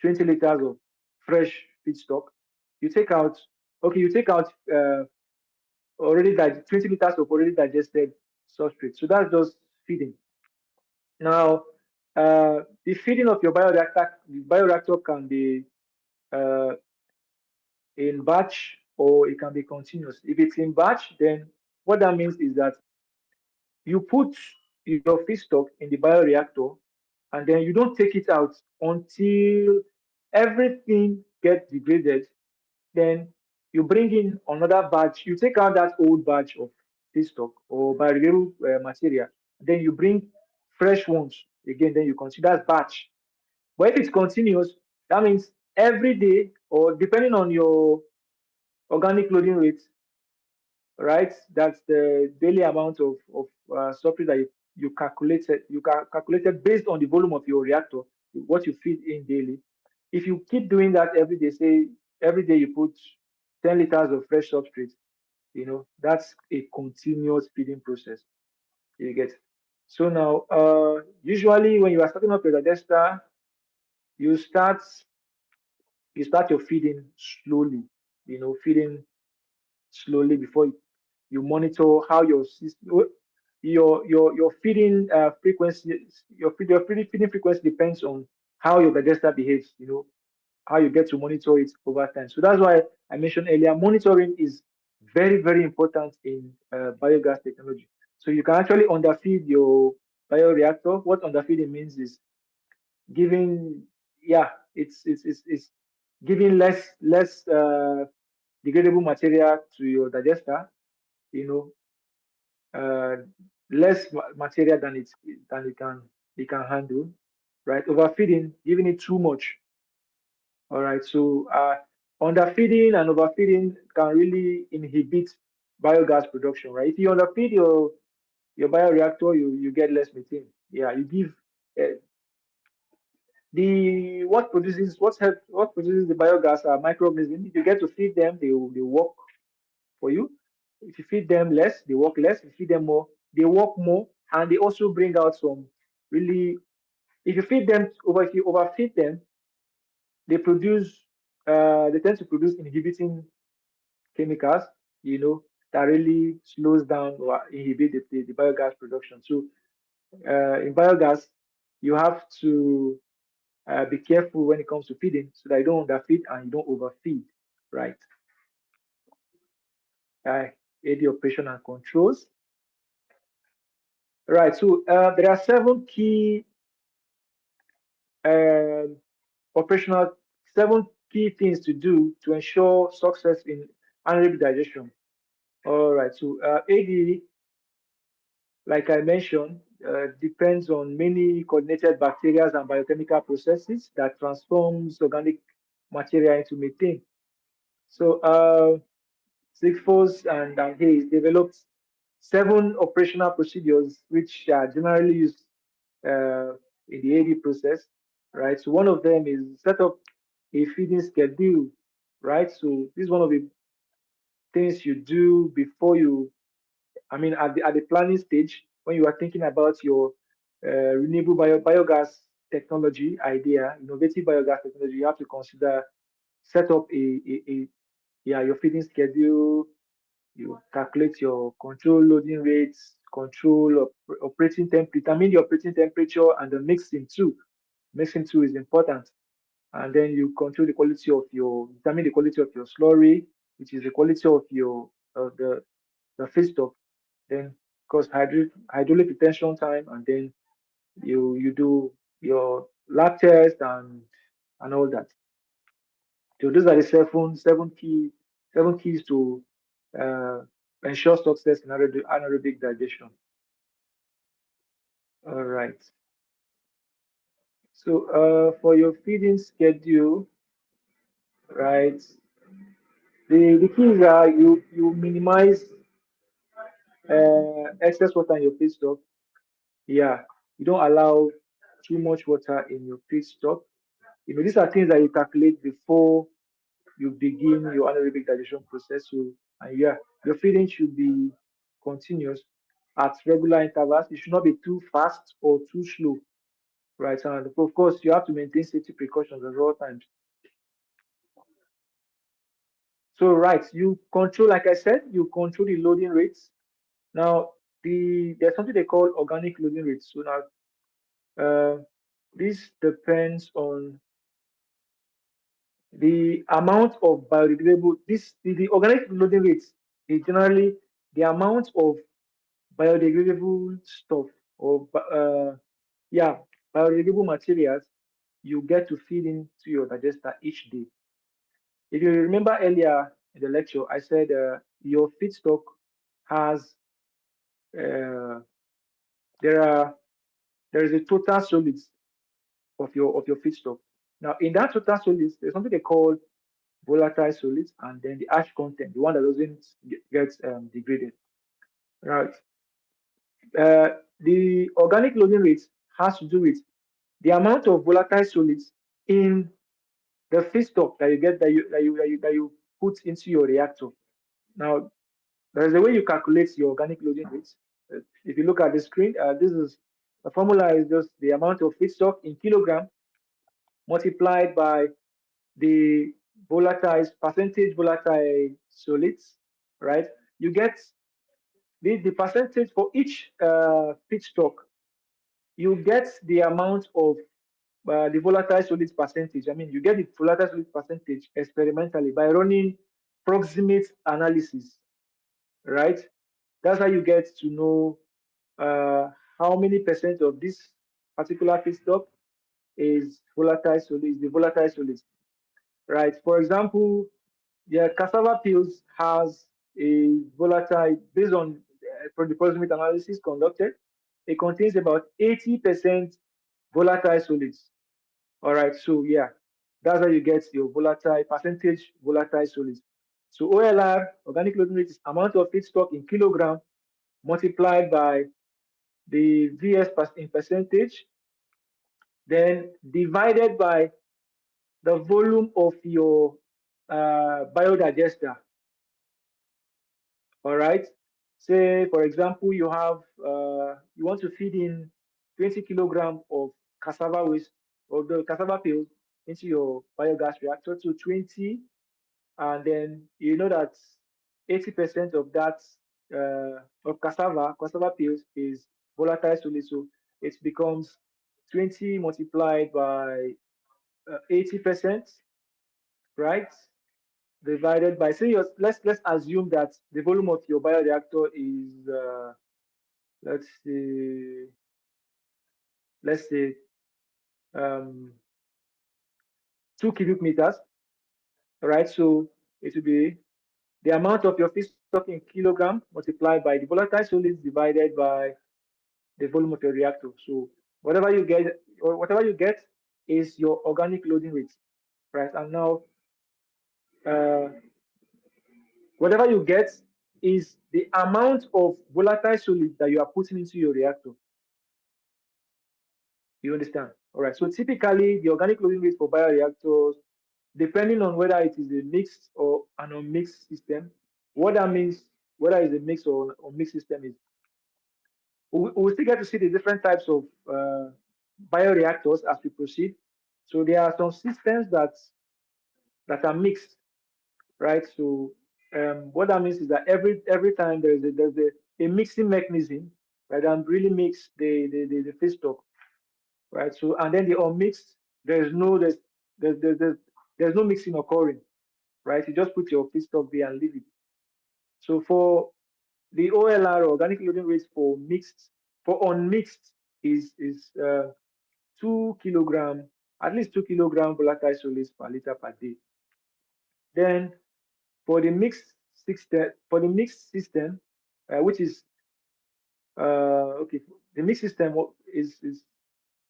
20 liters of fresh feedstock, you take out, okay, you take out 20 liters of already digested substrate. So that's just feeding. Now, the feeding of your bioreactor can be uh, in batch or it can be continuous. If it's in batch, then what that means is that you put your feedstock in the bioreactor and then you don't take it out until everything gets degraded. Then you bring in another batch, you take out that old batch of feedstock or biodegradable material, then you bring fresh ones again, then you consider as batch. But if it's continuous, that means every day or depending on your organic loading rate, right? That's the daily amount of surplus that you calculated based on the volume of your reactor, what you feed in daily. If you keep doing that every day, say every day you put 10 liters of fresh substrate, that's a continuous feeding process. You get. So now, usually when you are starting up your digester, you start your feeding slowly. Feeding slowly before you monitor how your system, your feeding frequency, your feeding frequency depends on how your digester behaves. How you get to monitor it over time. So that's why I mentioned earlier, monitoring is very, very important in biogas technology. So you can actually underfeed your bioreactor. What underfeeding means is giving, yeah, it's giving less degradable material to your digester, you know, uh, less material than it can handle, right? Overfeeding, giving it too much. All right. So underfeeding and overfeeding can really inhibit biogas production, right? If you underfeed your bioreactor, you get less methane. Yeah, you give uh, the what produces the biogas are microorganisms. If you get to feed them, they work for you. If you feed them less, they work less. If you feed them more, they work more, and they also bring out some really. If you overfeed them, they produce. They tend to produce inhibiting chemicals. That really slows down or inhibit the biogas production. So in biogas, you have to be careful when it comes to feeding so that you don't underfeed and you don't overfeed, right? AD operation and controls. Right, so there are 7 key um, operational, 7 key things to do to ensure success in anaerobic digestion. All right, so AD, like I mentioned, depends on many coordinated bacteria and biochemical processes that transforms organic material into methane. So Sigfox and Hayes developed 7 operational procedures which are generally used in the AD process, right? So one of them is set up a feeding schedule, right? So this is one of the things you do before at the planning stage when you are thinking about your renewable biogas technology idea, innovative biogas technology. You have to consider set up your feeding schedule. You calculate your control loading rates, control operating temperature, determine the operating temperature, and the mixing too. Mixing too is important. And then you control the quality of determine the quality of your slurry, which is the quality of the feedstock. Then, of course, hydraulic retention time, and then you do your lab test and all that. So those are the seven keys to uh, ensure success in anaerobic digestion. All right. So for your feeding schedule, right? The keys are you minimize excess water in your feedstock. Yeah, you don't allow too much water in your feedstock. These are things that you calculate before you begin your anaerobic digestion process. So, and yeah, your feeding should be continuous at regular intervals. It should not be too fast or too slow, right? And of course, you have to maintain safety precautions at all times. So, right, you control, like I said, you control the loading rates. Now, there's something they call organic loading rates. So now, this depends on the amount of biodegradable. The organic loading rates is generally the amount of biodegradable stuff or yeah, biodegradable materials you get to feed into your digester each day. If you remember earlier in the lecture, I said your feedstock has uh, there are there is a total solids of your feedstock. Now, in that total solids, there's something they call volatile solids, and then the ash content, the one that doesn't get degraded. Right. The organic loading rate has to do with the amount of volatile solids in the feedstock that you get that you put into your reactor. Now, there's a way you calculate your organic loading rates. If you look at the screen, this is the formula is just the amount of feedstock in kilogram multiplied by the volatile percentage volatile solids, right? You get the percentage for each feedstock. You get the amount of the volatile solids percentage. I mean, you get the volatile solids percentage experimentally by running proximate analysis, right? That's how you get to know how many percent of this particular feedstock is volatile solids, the volatile solids, right? For example, the cassava peels has a volatile, based on the proximate analysis conducted, it contains about 80% volatile solids. All right, so yeah, that's how you get your volatile percentage volatile solids. So OLR, organic loading rate, is amount of feedstock in kilogram multiplied by the VS in percentage, then divided by the volume of your biodigester. All right. Say, for example, you want to feed in 20 kilogram of cassava waste or the cassava peels into your biogas reactor to 20, and then you know that 80% of that of cassava peels is volatile solid, so it becomes 20 multiplied by 80%, right? Divided by, say, let's assume that the volume of your bioreactor is let's say let's say 2 cubic meters, right? So it will be the amount of your feedstock in kilogram multiplied by the volatile solids divided by the volume of your reactor. So whatever you get is your organic loading rate, right? And now uh, whatever you get is the amount of volatile solid that you are putting into your reactor. You understand? All right. So typically, the organic loading rate for bioreactors, depending on whether it is a mixed or an unmixed system, what that means, whether it's a mixed or unmixed system, is we still get to see the different types of bioreactors as we proceed. So there are some systems that are mixed, right? So what that means is that every time there's a mixing mechanism, right, and really mix the feedstock, right? So and then the unmixed, there's no mixing occurring, right? You just put your feedstock there and leave it. So for the OLR, organic loading rates, for unmixed is at least 2 kilogram volatile solids per liter per day. Then for the mixed system, which is okay, the mixed system is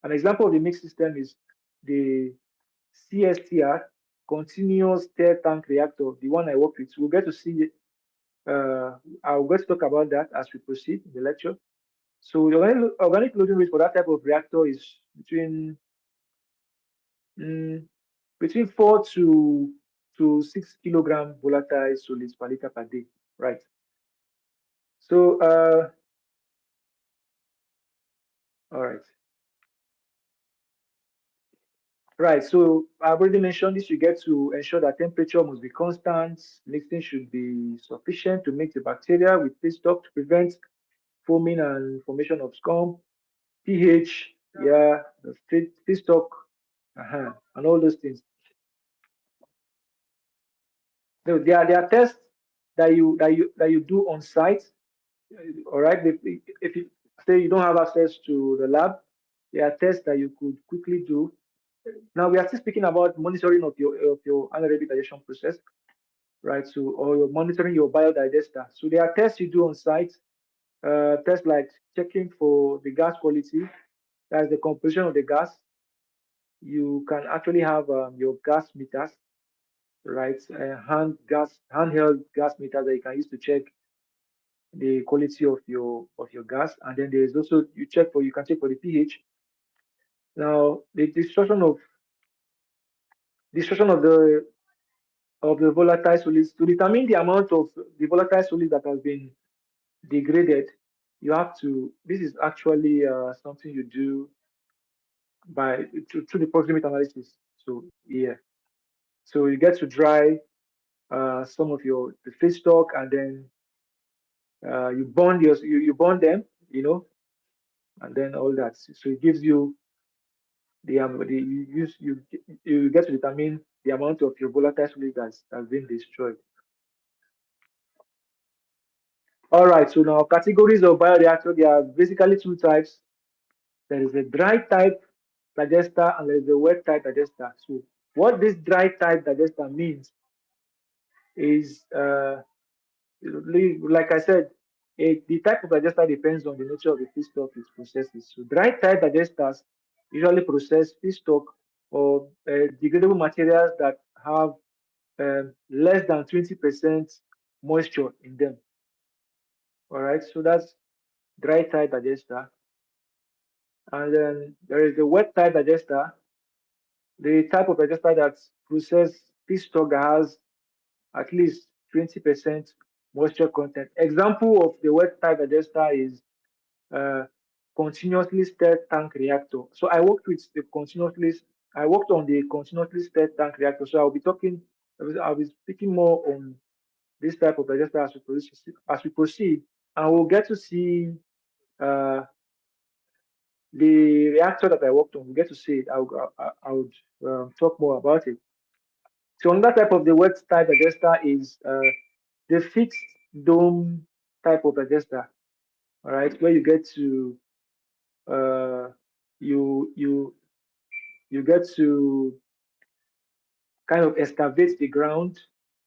an example of the mixed system is the CSTR, continuous stir tank reactor, the one I work with. We'll get to see. I'll get to talk about that as we proceed in the lecture. So the organic loading rate for that type of reactor is between 4 to 6 kilogram volatile solids per liter per day, right? So all right. Right, so I've already mentioned this. You get to ensure that temperature must be constant. Mixing should be sufficient to mix the bacteria with feedstock to prevent foaming and formation of scum. pH, yeah, the feedstock, and all those things. So there are tests that you do on site. All right, if you say you don't have access to the lab, there are tests that you could quickly do. Now we are still speaking about monitoring of your anaerobic digestion process, right? So, or you're monitoring your biodigester. So there are tests you do on site. Tests like checking for the gas quality, that's the composition of the gas. You can actually have your gas meters, right? Handheld gas meters that you can use to check the quality of your gas. And then there is also you can check for the pH. Now the destruction of the volatile solids to determine the amount of the volatile solids that has been degraded. You have to. This is actually something you do by through the proximate analysis. So yeah, so you get to dry some of the feedstock, and then you burn them, and then all that. So it gives you you get to determine the amount of your volatile solid that's been destroyed. All right, so now categories of bioreactor, there are basically two types. There is a dry type digester and there is a wet type digester. So what this dry type digester means is, like I said, the type of digester depends on the nature of the feedstock it processes. So dry type digesters usually process feedstock or degradable materials that have less than 20% moisture in them. All right, so that's dry type digester. And then there is the wet type digester, the type of digester that processes feedstock that has at least 20% moisture content. Example of the wet type digester is continuously stirred tank reactor. So I worked on the continuously stirred tank reactor. So I'll be speaking more on this type of digester as we proceed, and we'll get to see the reactor that I worked on. We'll get to see it. I would talk more about it. So another type of the wet type digester is the fixed dome type of digester. All right, where you get to you get to kind of excavate the ground,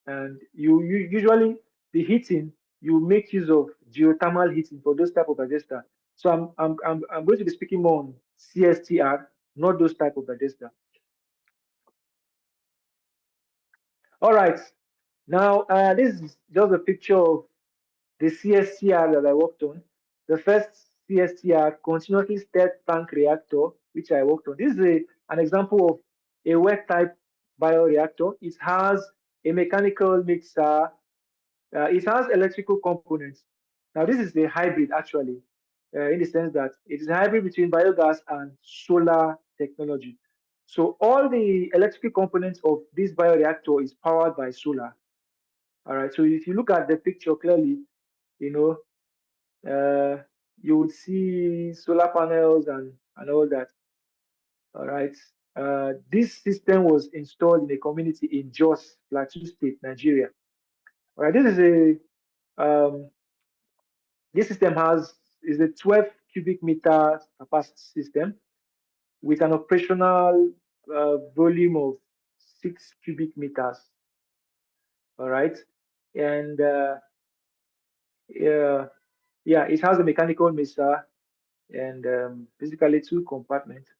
and you usually the heating, you make use of geothermal heating for those type of digester. So I'm going to be speaking more on CSTR, not those type of digester. All right, now this is just a picture of the CSTR that I worked on. The first CSTR, continuously stirred tank reactor, which I worked on. This is an example of a wet type bioreactor. It has a mechanical mixer. It has electrical components. Now, this is a hybrid, actually, in the sense that it is a hybrid between biogas and solar technology. So all the electrical components of this bioreactor is powered by solar. All right. So if you look at the picture clearly, you know, you would see solar panels and all that. All right. This system was installed in a community in Jos, Plateau State, Nigeria. All right. This system is a 12 cubic meter capacity system. with an operational volume of 6 cubic meters. All right, and yeah, it has a mechanical mixer and basically 2 compartments,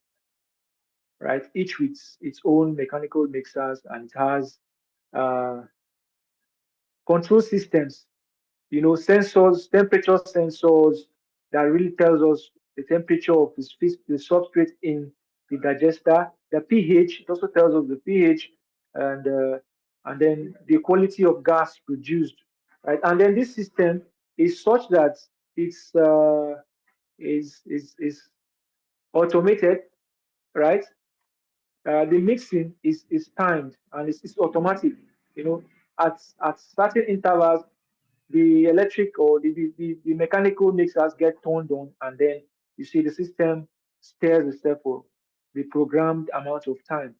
right? Each with its own mechanical mixers, and it has control systems, sensors, temperature sensors that really tells us the temperature of the substrate in the digester, the pH. It also tells us the pH, and then the quality of gas produced, right? And then this system is such that it's is automated, right? The mixing is timed and it's automatic. At certain intervals, the electric or the mechanical mixers get turned on, and then you see the system steers itself for the programmed amount of time.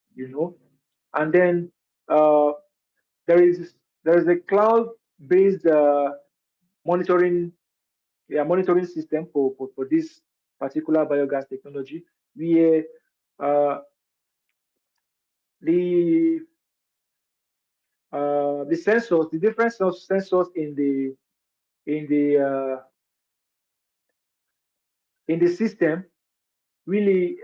And then uh, there is a cloud-based monitoring monitoring system for this particular biogas technology, where uh, the the sensors, the different sensors in the uh, in the system really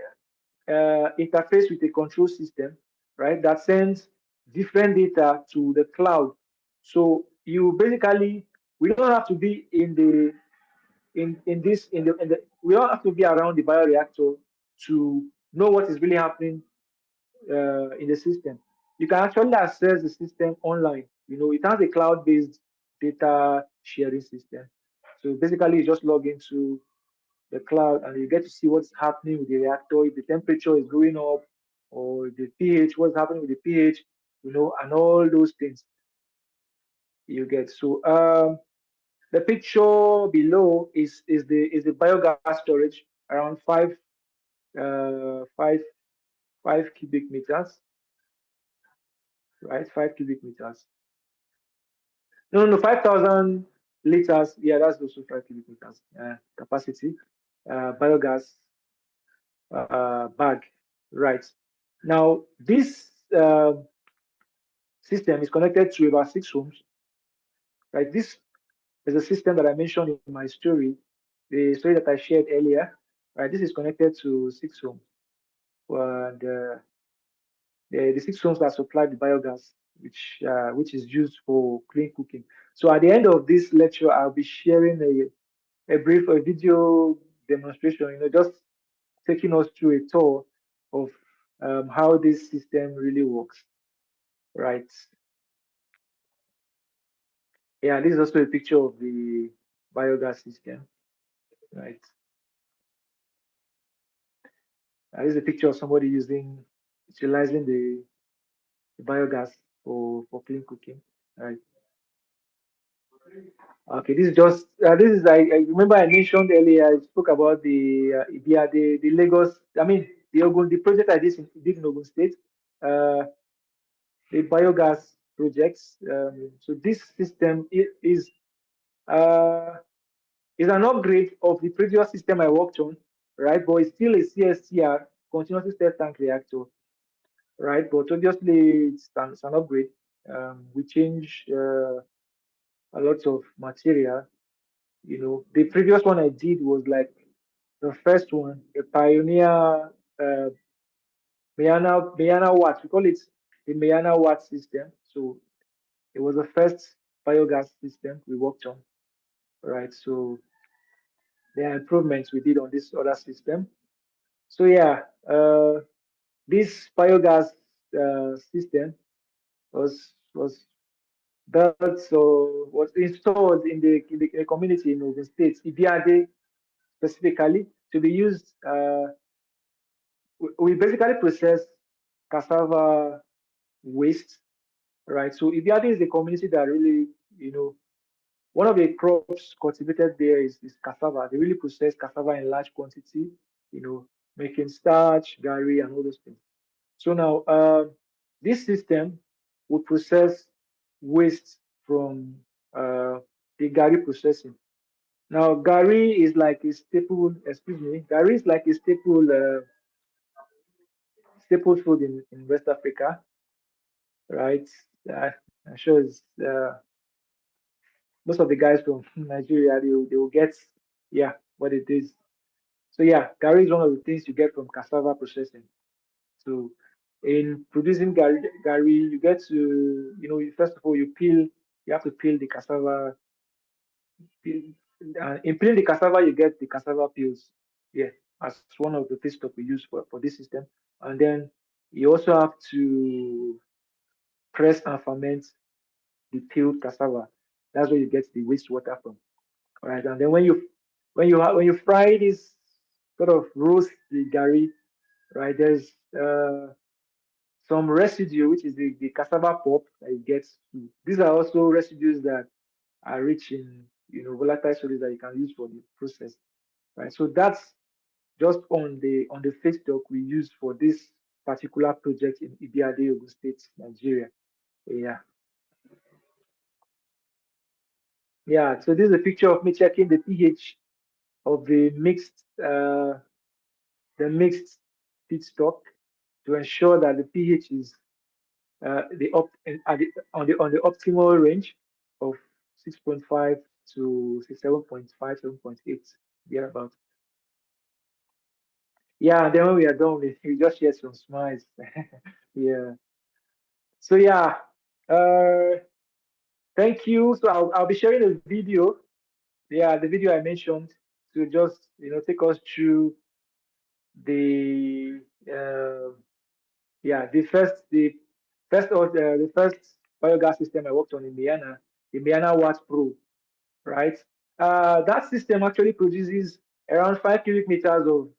interface with a control system, right? That sends different data to the cloud. So you basically, we don't have to be we don't have to be around the bioreactor to know what is really happening in the system. You can actually access the system online. It has a cloud-based data sharing system. So basically, you just log into the cloud and you get to see what's happening with the reactor, if the temperature is going up, or the pH, what's happening with the pH, and all those things you get. So the picture below is the biogas storage, around 5 cubic meters, right? 5 cubic meters. No, 5,000 liters. Yeah, that's also 5 cubic meters capacity. Biogas bag, right? Now, this system is connected to about 6 homes, right? This is a system that I mentioned in my story, the story that I shared earlier, right? This is connected to 6 homes, and the 6 homes are supplied with biogas, which is used for clean cooking. So at the end of this lecture, I'll be sharing a brief video demonstration, just taking us through a tour of how this system really works, right? Yeah, this is also a picture of the biogas system, right? This is a picture of somebody utilizing the biogas for clean cooking, right? Okay, I remember I mentioned earlier, I spoke about the Lagos, I mean the project I did in Ogun State, the biogas projects. So this system uh, is an upgrade of the previous system I worked on, right? But it's still a CSTR, continuously step tank reactor, right? But obviously it's an upgrade. We change a lot of material. The previous one I did was like the first one, the Pioneer Mayana Watt. We call it the Mayana Watt system. So it was the first biogas system we worked on, right? So there are improvements we did on this other system. So yeah, this biogas system was built, so was installed in the community in Ogun State, Ibiade specifically, to be used. We basically process cassava waste, right? So Ibiade is a community that really, one of the crops cultivated there is cassava. They really process cassava in large quantity, making starch, gari, and all those things. So now, this system will process waste from the gari processing. Now, gari is like a staple, excuse me, gari is like a staple staple food in West Africa, right? I'm sure it's, most of the guys from Nigeria, they will get, yeah, what it is. So yeah, gari is one of the things you get from cassava processing. So in producing gari, you get to, first of all, you have to peel the cassava. Peel, in peeling the cassava, you get the cassava peels. Yeah, as one of the feedstock we use for this system. And then you also have to press and ferment the peeled cassava. That's where you get the wastewater from. All right, and then when you fry this, sort of roast the gari, right? There's some residue, which is the cassava pulp that you get. These are also residues that are rich in volatile solids that you can use for the process, right? So that's just on the feedstock we use for this particular project in Ibiade, Ogun State, Nigeria. Yeah, yeah. So this is a picture of me checking the pH of the mixed feedstock to ensure that the pH is on the optimal range of 6.5 to 7.5, 7.8, thereabout. Yeah, then when we are done, we just share some smiles. Yeah. So yeah, thank you. So I'll be sharing a video. Yeah, the video I mentioned to just take us through the the first biogas system I worked on in Miana, the Miana Watt Pro, right? That system actually produces around 5 cubic meters of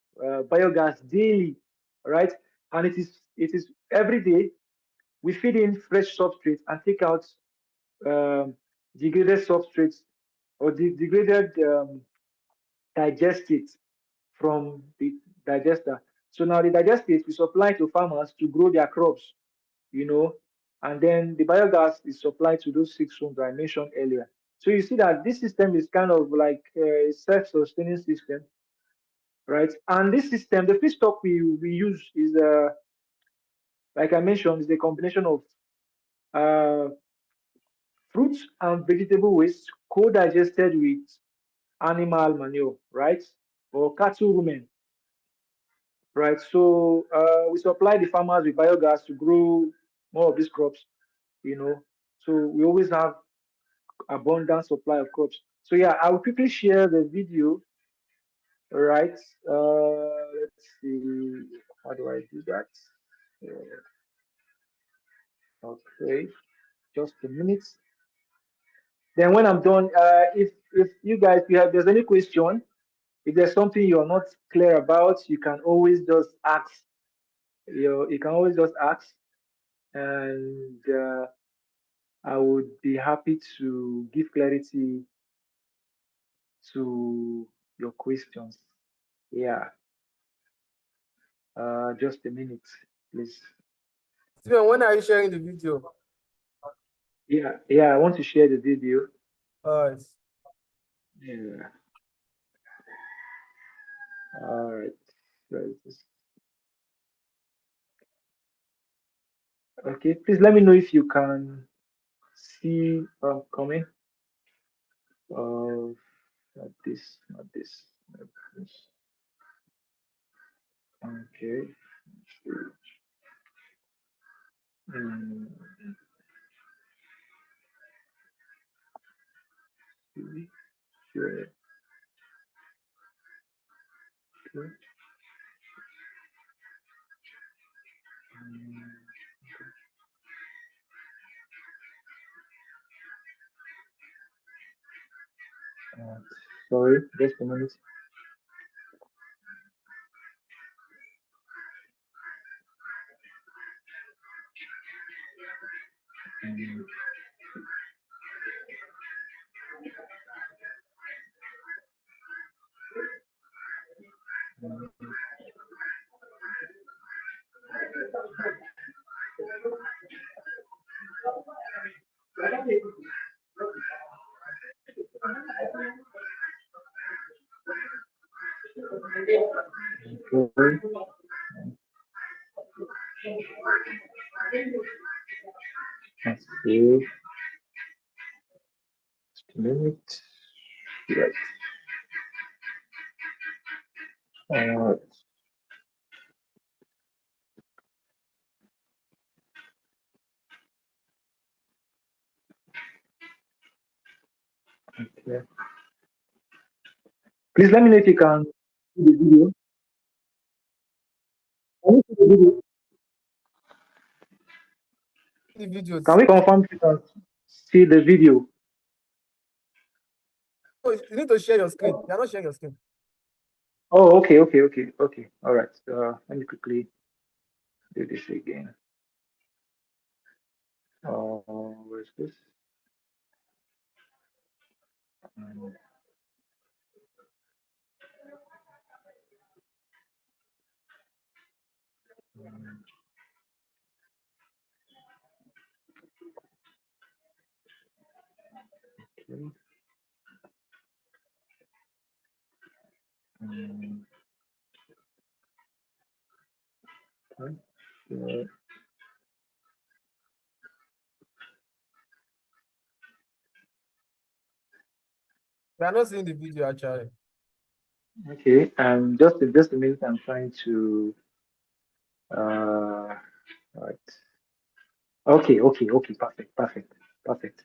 biogas daily, right? And it is every day we feed in fresh substrates and take out um, degraded substrates or degraded digestate from the digester. So now the digestate we supply to farmers to grow their crops, you know, and then the biogas is supplied to those 6 homes I mentioned earlier. So you see that this system is kind of like a self-sustaining system, right? And this system, the feedstock we use is, like I mentioned, is a combination of uh, fruits and vegetable waste co-digested with animal manure, right? Or cattle rumen, right? So we supply the farmers with biogas to grow more of these crops, you know. So we always have abundant supply of crops. So yeah, I will quickly share the video, right? Let's see, how do I do that? Okay, just a minute. Then when I'm done, if you guys, if there's any question, if there's something you're not clear about, you can always just ask. You can always just ask, and I would be happy to give clarity to your questions. Yeah. Just a minute, please. Steven, when are you sharing the video? Yeah, I want to share the video. All right. Yeah. All right. Where is this? Okay, please let me know if you can see coming. Not this, not this. Not this. Okay. Hmm. Sure. Okay. Sorry, just a minute. Okay. Okay. Just a minute. Right. Uh, okay. Please let me know if you can see the video. Can you see the video? The videos. Can we confirm if you can see the video? Oh, you need to share your screen. You're not sharing your screen. Oh, okay. All right. Let me quickly do this again. Where's this? Um, okay. Right. We are not seeing the video actually. Okay. Just a minute. I'm trying to. Right. Okay. Perfect.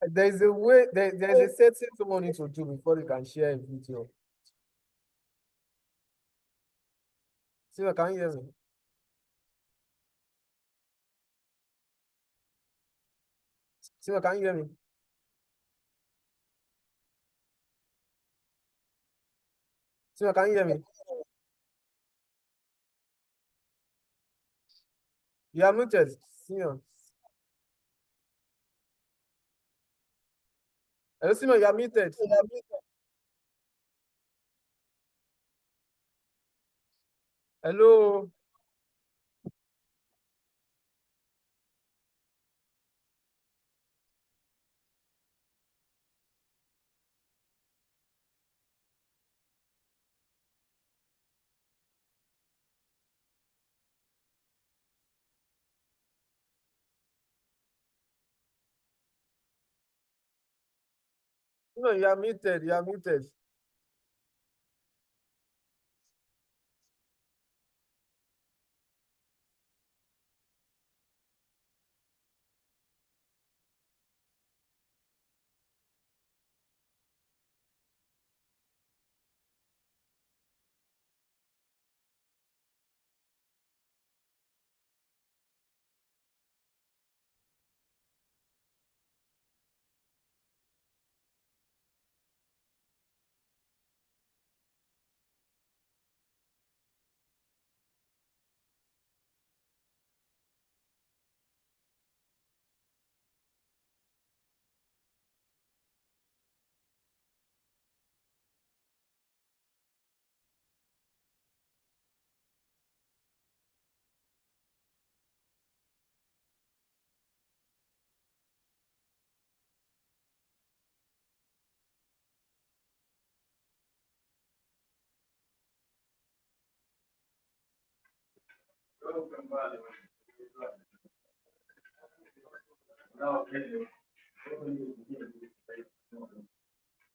There's a way, there's a setting someone needs to do before you can share a video. See, can you hear me? See, can you hear me? See, can you hear me? You are muted. Simeon. Hello, Simeon, you are muted. Hello. No, you are muted. You are muted.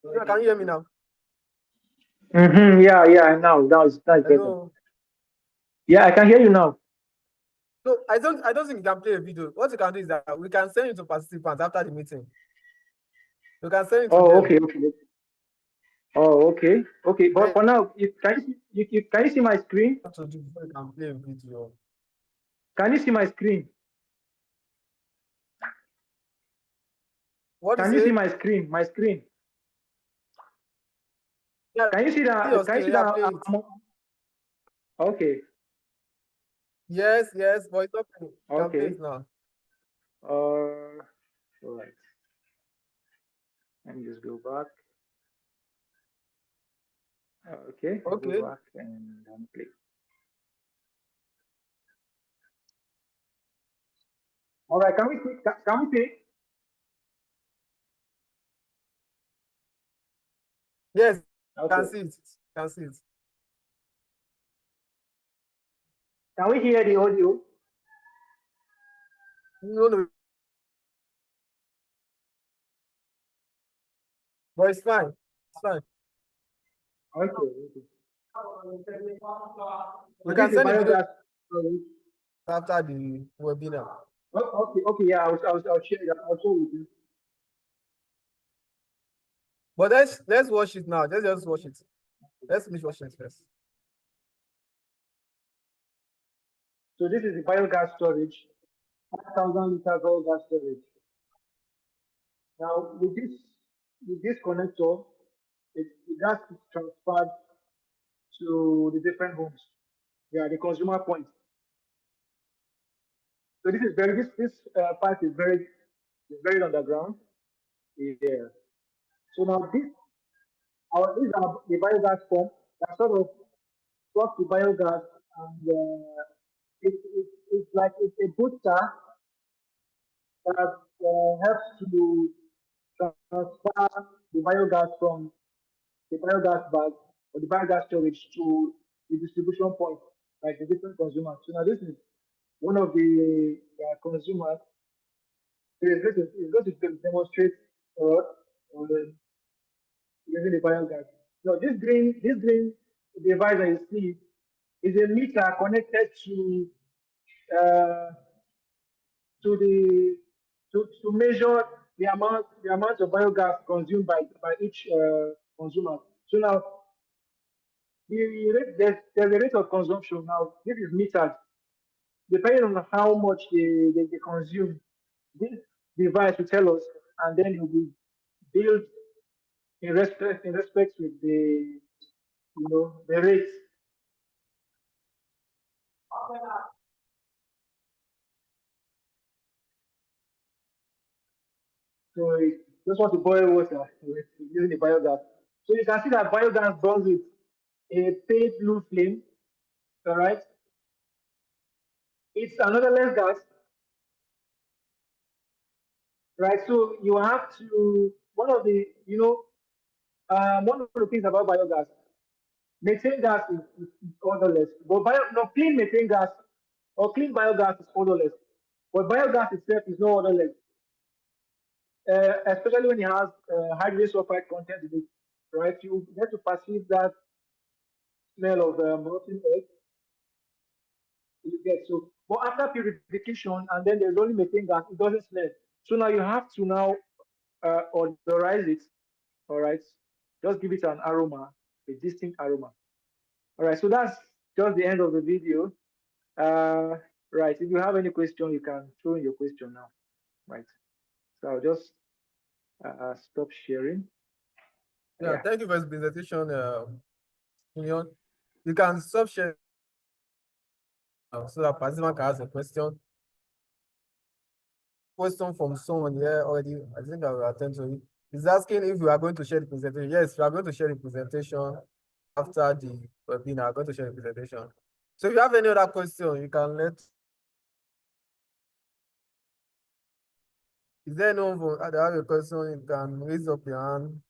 Simeon, can you hear me now? Yeah. Now it's better. Hello. Yeah, I can hear you now. No, I don't think you can play a video. What you can do is that we can send you to participants after the meeting. You can send it to Oh, them. okay. Oh, okay, okay. But Then for now, can you see my screen? what to do before you can play a video? Can you see my screen? What Can is you see it? my screen? My screen. Yeah, Can you see see that? your Can you screen. see Yeah, that? play it. Okay, Yes, yes, but it's okay. You can play okay. it now. All right. Let me just go back. Okay, Okay. go back and play. All right. Can we see? Can we see? Yes, you can Okay. see it. You can see it. Can we hear the audio? No, no, but it's fine. It's fine. Okay. Okay. You So this can is send the video biogas storage. after the webinar. Oh, okay. Okay. Yeah. I'll share that. I'll share with you. But let's watch it now. Let's just watch it. Let's finish watching it first. So this is the biogas storage, 5,000 liter biogas storage. Now with this connector, the gas is transferred to the different homes. Yeah, the consumer point. So this pipe is buried underground. Yeah. So now these are the biogas pump that sort of works the biogas, and it's like it's a booster that helps to transfer the biogas from the biogas bag or the biogas storage to the distribution point, like the different consumers. So now this is one of the consumers. Is going to demonstrate for us using the biogas. Now this green device that you see is a meter connected uh, to the to measure the amount of biogas consumed by each consumer. So now there's a rate of consumption. Now this is metered depending on how much they consume. This device will tell us, and then it will be built in respect with the rate. So it just want to boil water with using the biogas. So you can see that biogas burns with a pale blue flame. All right, it's another less gas, right? So you have to one of the things about biogas, methane gas is odorless, but clean methane gas or clean biogas is odorless, but biogas itself is no odorless, especially when it has hydrogen sulfide content in it, right? You get to perceive that smell of rotten egg. You get so, but after purification, and then there's only methane gas, it doesn't smell. So now you have to now odorize it. All right, just give it an aroma, a distinct aroma. All right, so that's just the end of the video. Right, if you have any question, you can throw in your question now. Right, so I'll just stop sharing. Yeah, thank you for this presentation, Union. You can stop sharing so that participant can ask a question. Question from someone here already. I think I will attend to it. He's asking if we are going to share the presentation. Yes, we are going to share the presentation after the webinar. I'm going to share the presentation. So if you have any other question, you can let. Is there anyone who have a question? You can raise up your hand.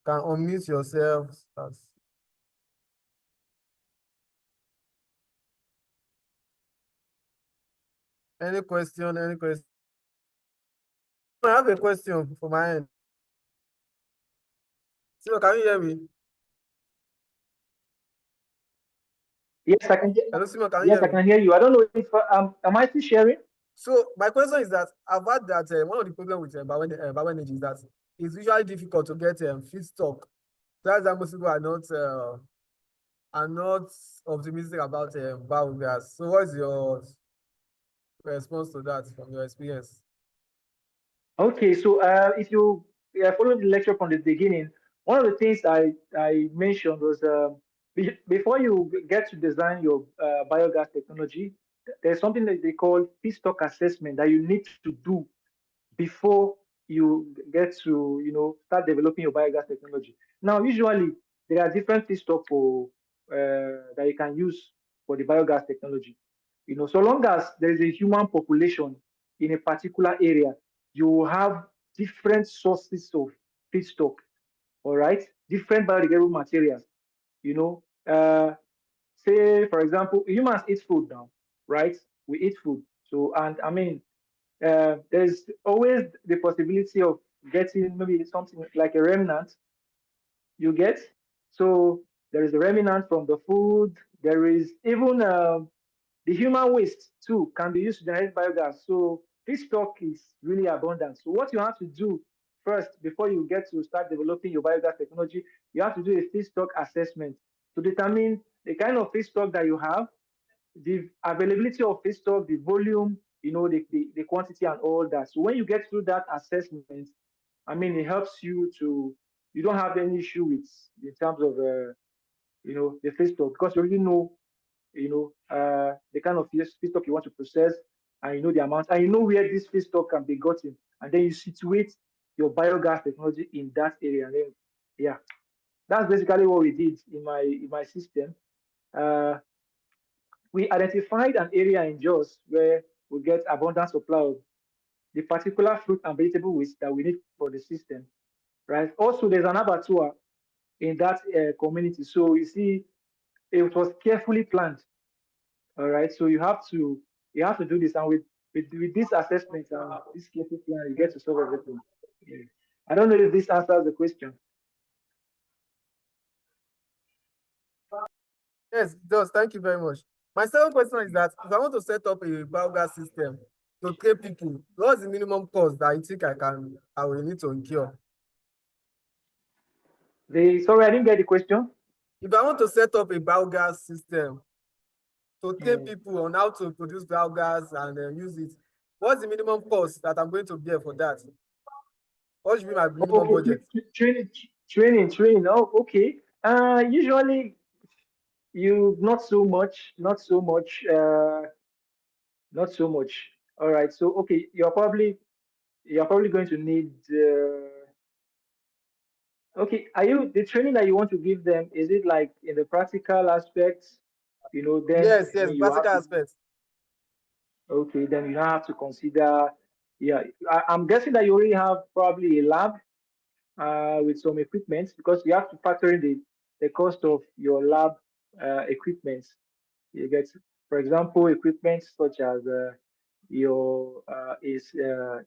Can unmute yourself. Any question? Any question? I have a question for my end. So can you hear me? Yes, I can hear. Hello, Simon, can you Yes, hear I me? can hear you. I don't know if am I still sharing? So my question is that I've heard that one of the problems with BioEnergy is that it's usually difficult to get feedstock That's why most people are not optimistic about biogas. So what's your response to that from your experience? Okay, so if you followed the lecture from the beginning, one of the things I mentioned was before you get to design your biogas technology, there's something that they call feedstock assessment that you need to do before you get to start developing your biogas technology. Now, usually there are different feedstock for that you can use for the biogas technology. So long as there is a human population in a particular area, you will have different sources of feedstock. All right, different biodegradable materials. You know, uh, say for example, humans eat food now, right? We eat food. So, and I mean, there's always the possibility of getting maybe something like a remnant. You get, so there is a remnant from the food. There is even the human waste too can be used to generate biogas. So this stock is really abundant. So what you have to do first before you get to start developing your biogas technology, you have to do a feedstock assessment to determine the kind of feedstock that you have, the availability of feedstock, the volume, the quantity and all that. So when you get through that assessment, I mean, it helps you to, you don't have any issue with in terms of, the feedstock because you already know, the kind of feedstock you want to process and you know the amount and you know where this feedstock can be gotten. And then you situate your biogas technology in that area. And then, yeah, that's basically what we did in my system. Uh, we identified an area in Jos where we get abundant supply of the particular fruit and vegetable waste that we need for the system, right? Also, there's an abattoir in that community. So you see, it was carefully planned. All right. So you have to do this, and with this assessment and this careful plan, you get to solve everything. Yeah. I don't know if this answers the question. Yes, it does. Thank you very much. My second question is that if I want to set up a biogas system to train people, what's the minimum cost that I think I will need to incur? Sorry, I didn't get the question. If I want to set up a biogas system to train Mm. people on how to produce biogas and use it, what's the minimum cost that I'm going to bear for that? What should be my minimum Okay, budget? training. Oh, okay. Usually you not so much. All right. So okay, you're probably going to need. Okay, are you the training that you want to give them? Is it like in the practical aspects? Then Yes, I yes, mean you have practical to. aspects. Okay, then you now have to consider. Yeah, I'm guessing that you already have probably a lab with some equipment because you have to factor in the cost of your lab equipment. You get, for example, equipment such as your is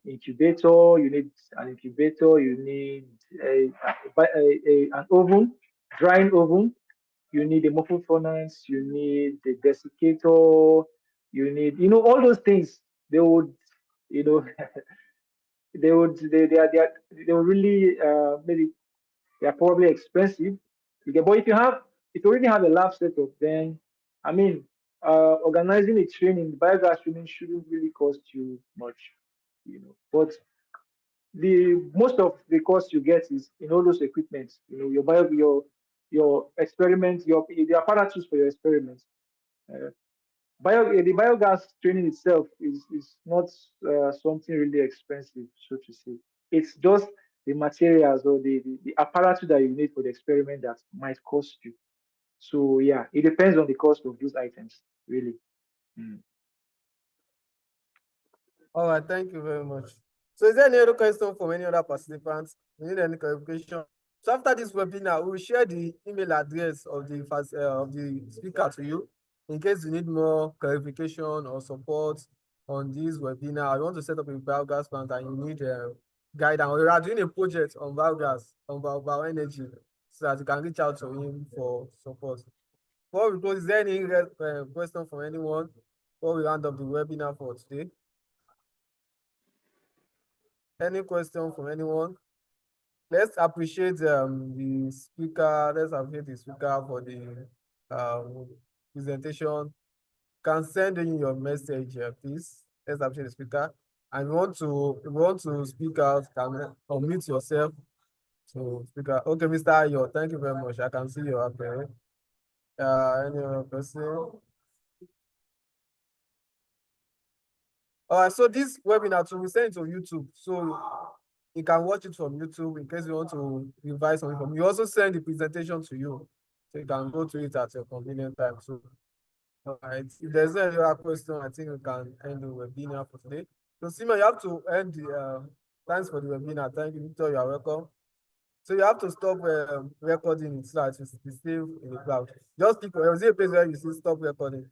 incubator. You need an incubator. You need an oven, drying oven. You need a muffle furnace. You need the desiccator. You need, all those things. They would, you know, they would really maybe they are probably expensive. Okay, but if you already have a lab setup, then I mean, organizing a training, biogas training shouldn't really cost you much. But the most of the cost you get is in all those equipment. Your experiments, the apparatus for your experiments. Uh, the biogas training itself is not something really expensive, so to say. It's just the materials or the apparatus that you need for the experiment that might cost you. So yeah, it depends on the cost of those items, really. Mm. All right, thank you very much. So is there any other question from any other participants? You need any clarification? So after this webinar, we will share the email address of the speaker to you in case you need more clarification or support on this webinar. I want to set up a biogas plant and you need guidance. We are doing a project on biogas, on bioenergy, so that you can reach out to him for support. Before we close, is there any question from anyone before we round up the webinar for today? Any question from anyone? let's appreciate the speaker. Let's appreciate the speaker for the presentation. Can send in your message, please. Let's appreciate the speaker. And if you want to speak out, can unmute yourself to speak out. Okay, Mr. Ayo, thank you very much. I can see you up there. Any other person? All right, so this webinar too, we send it to YouTube. So you can watch it from YouTube in case you want to revise something from. We also send the presentation to you. So you can go to it at your convenient time. So all right. If there's any other question, I think we can end the webinar for today. So Simon, you have to end the thanks for the webinar. Thank you, Victor. You are welcome. So you have to stop recording it so that it will be saved in the cloud. Just click on, there is a place where you see stop recording.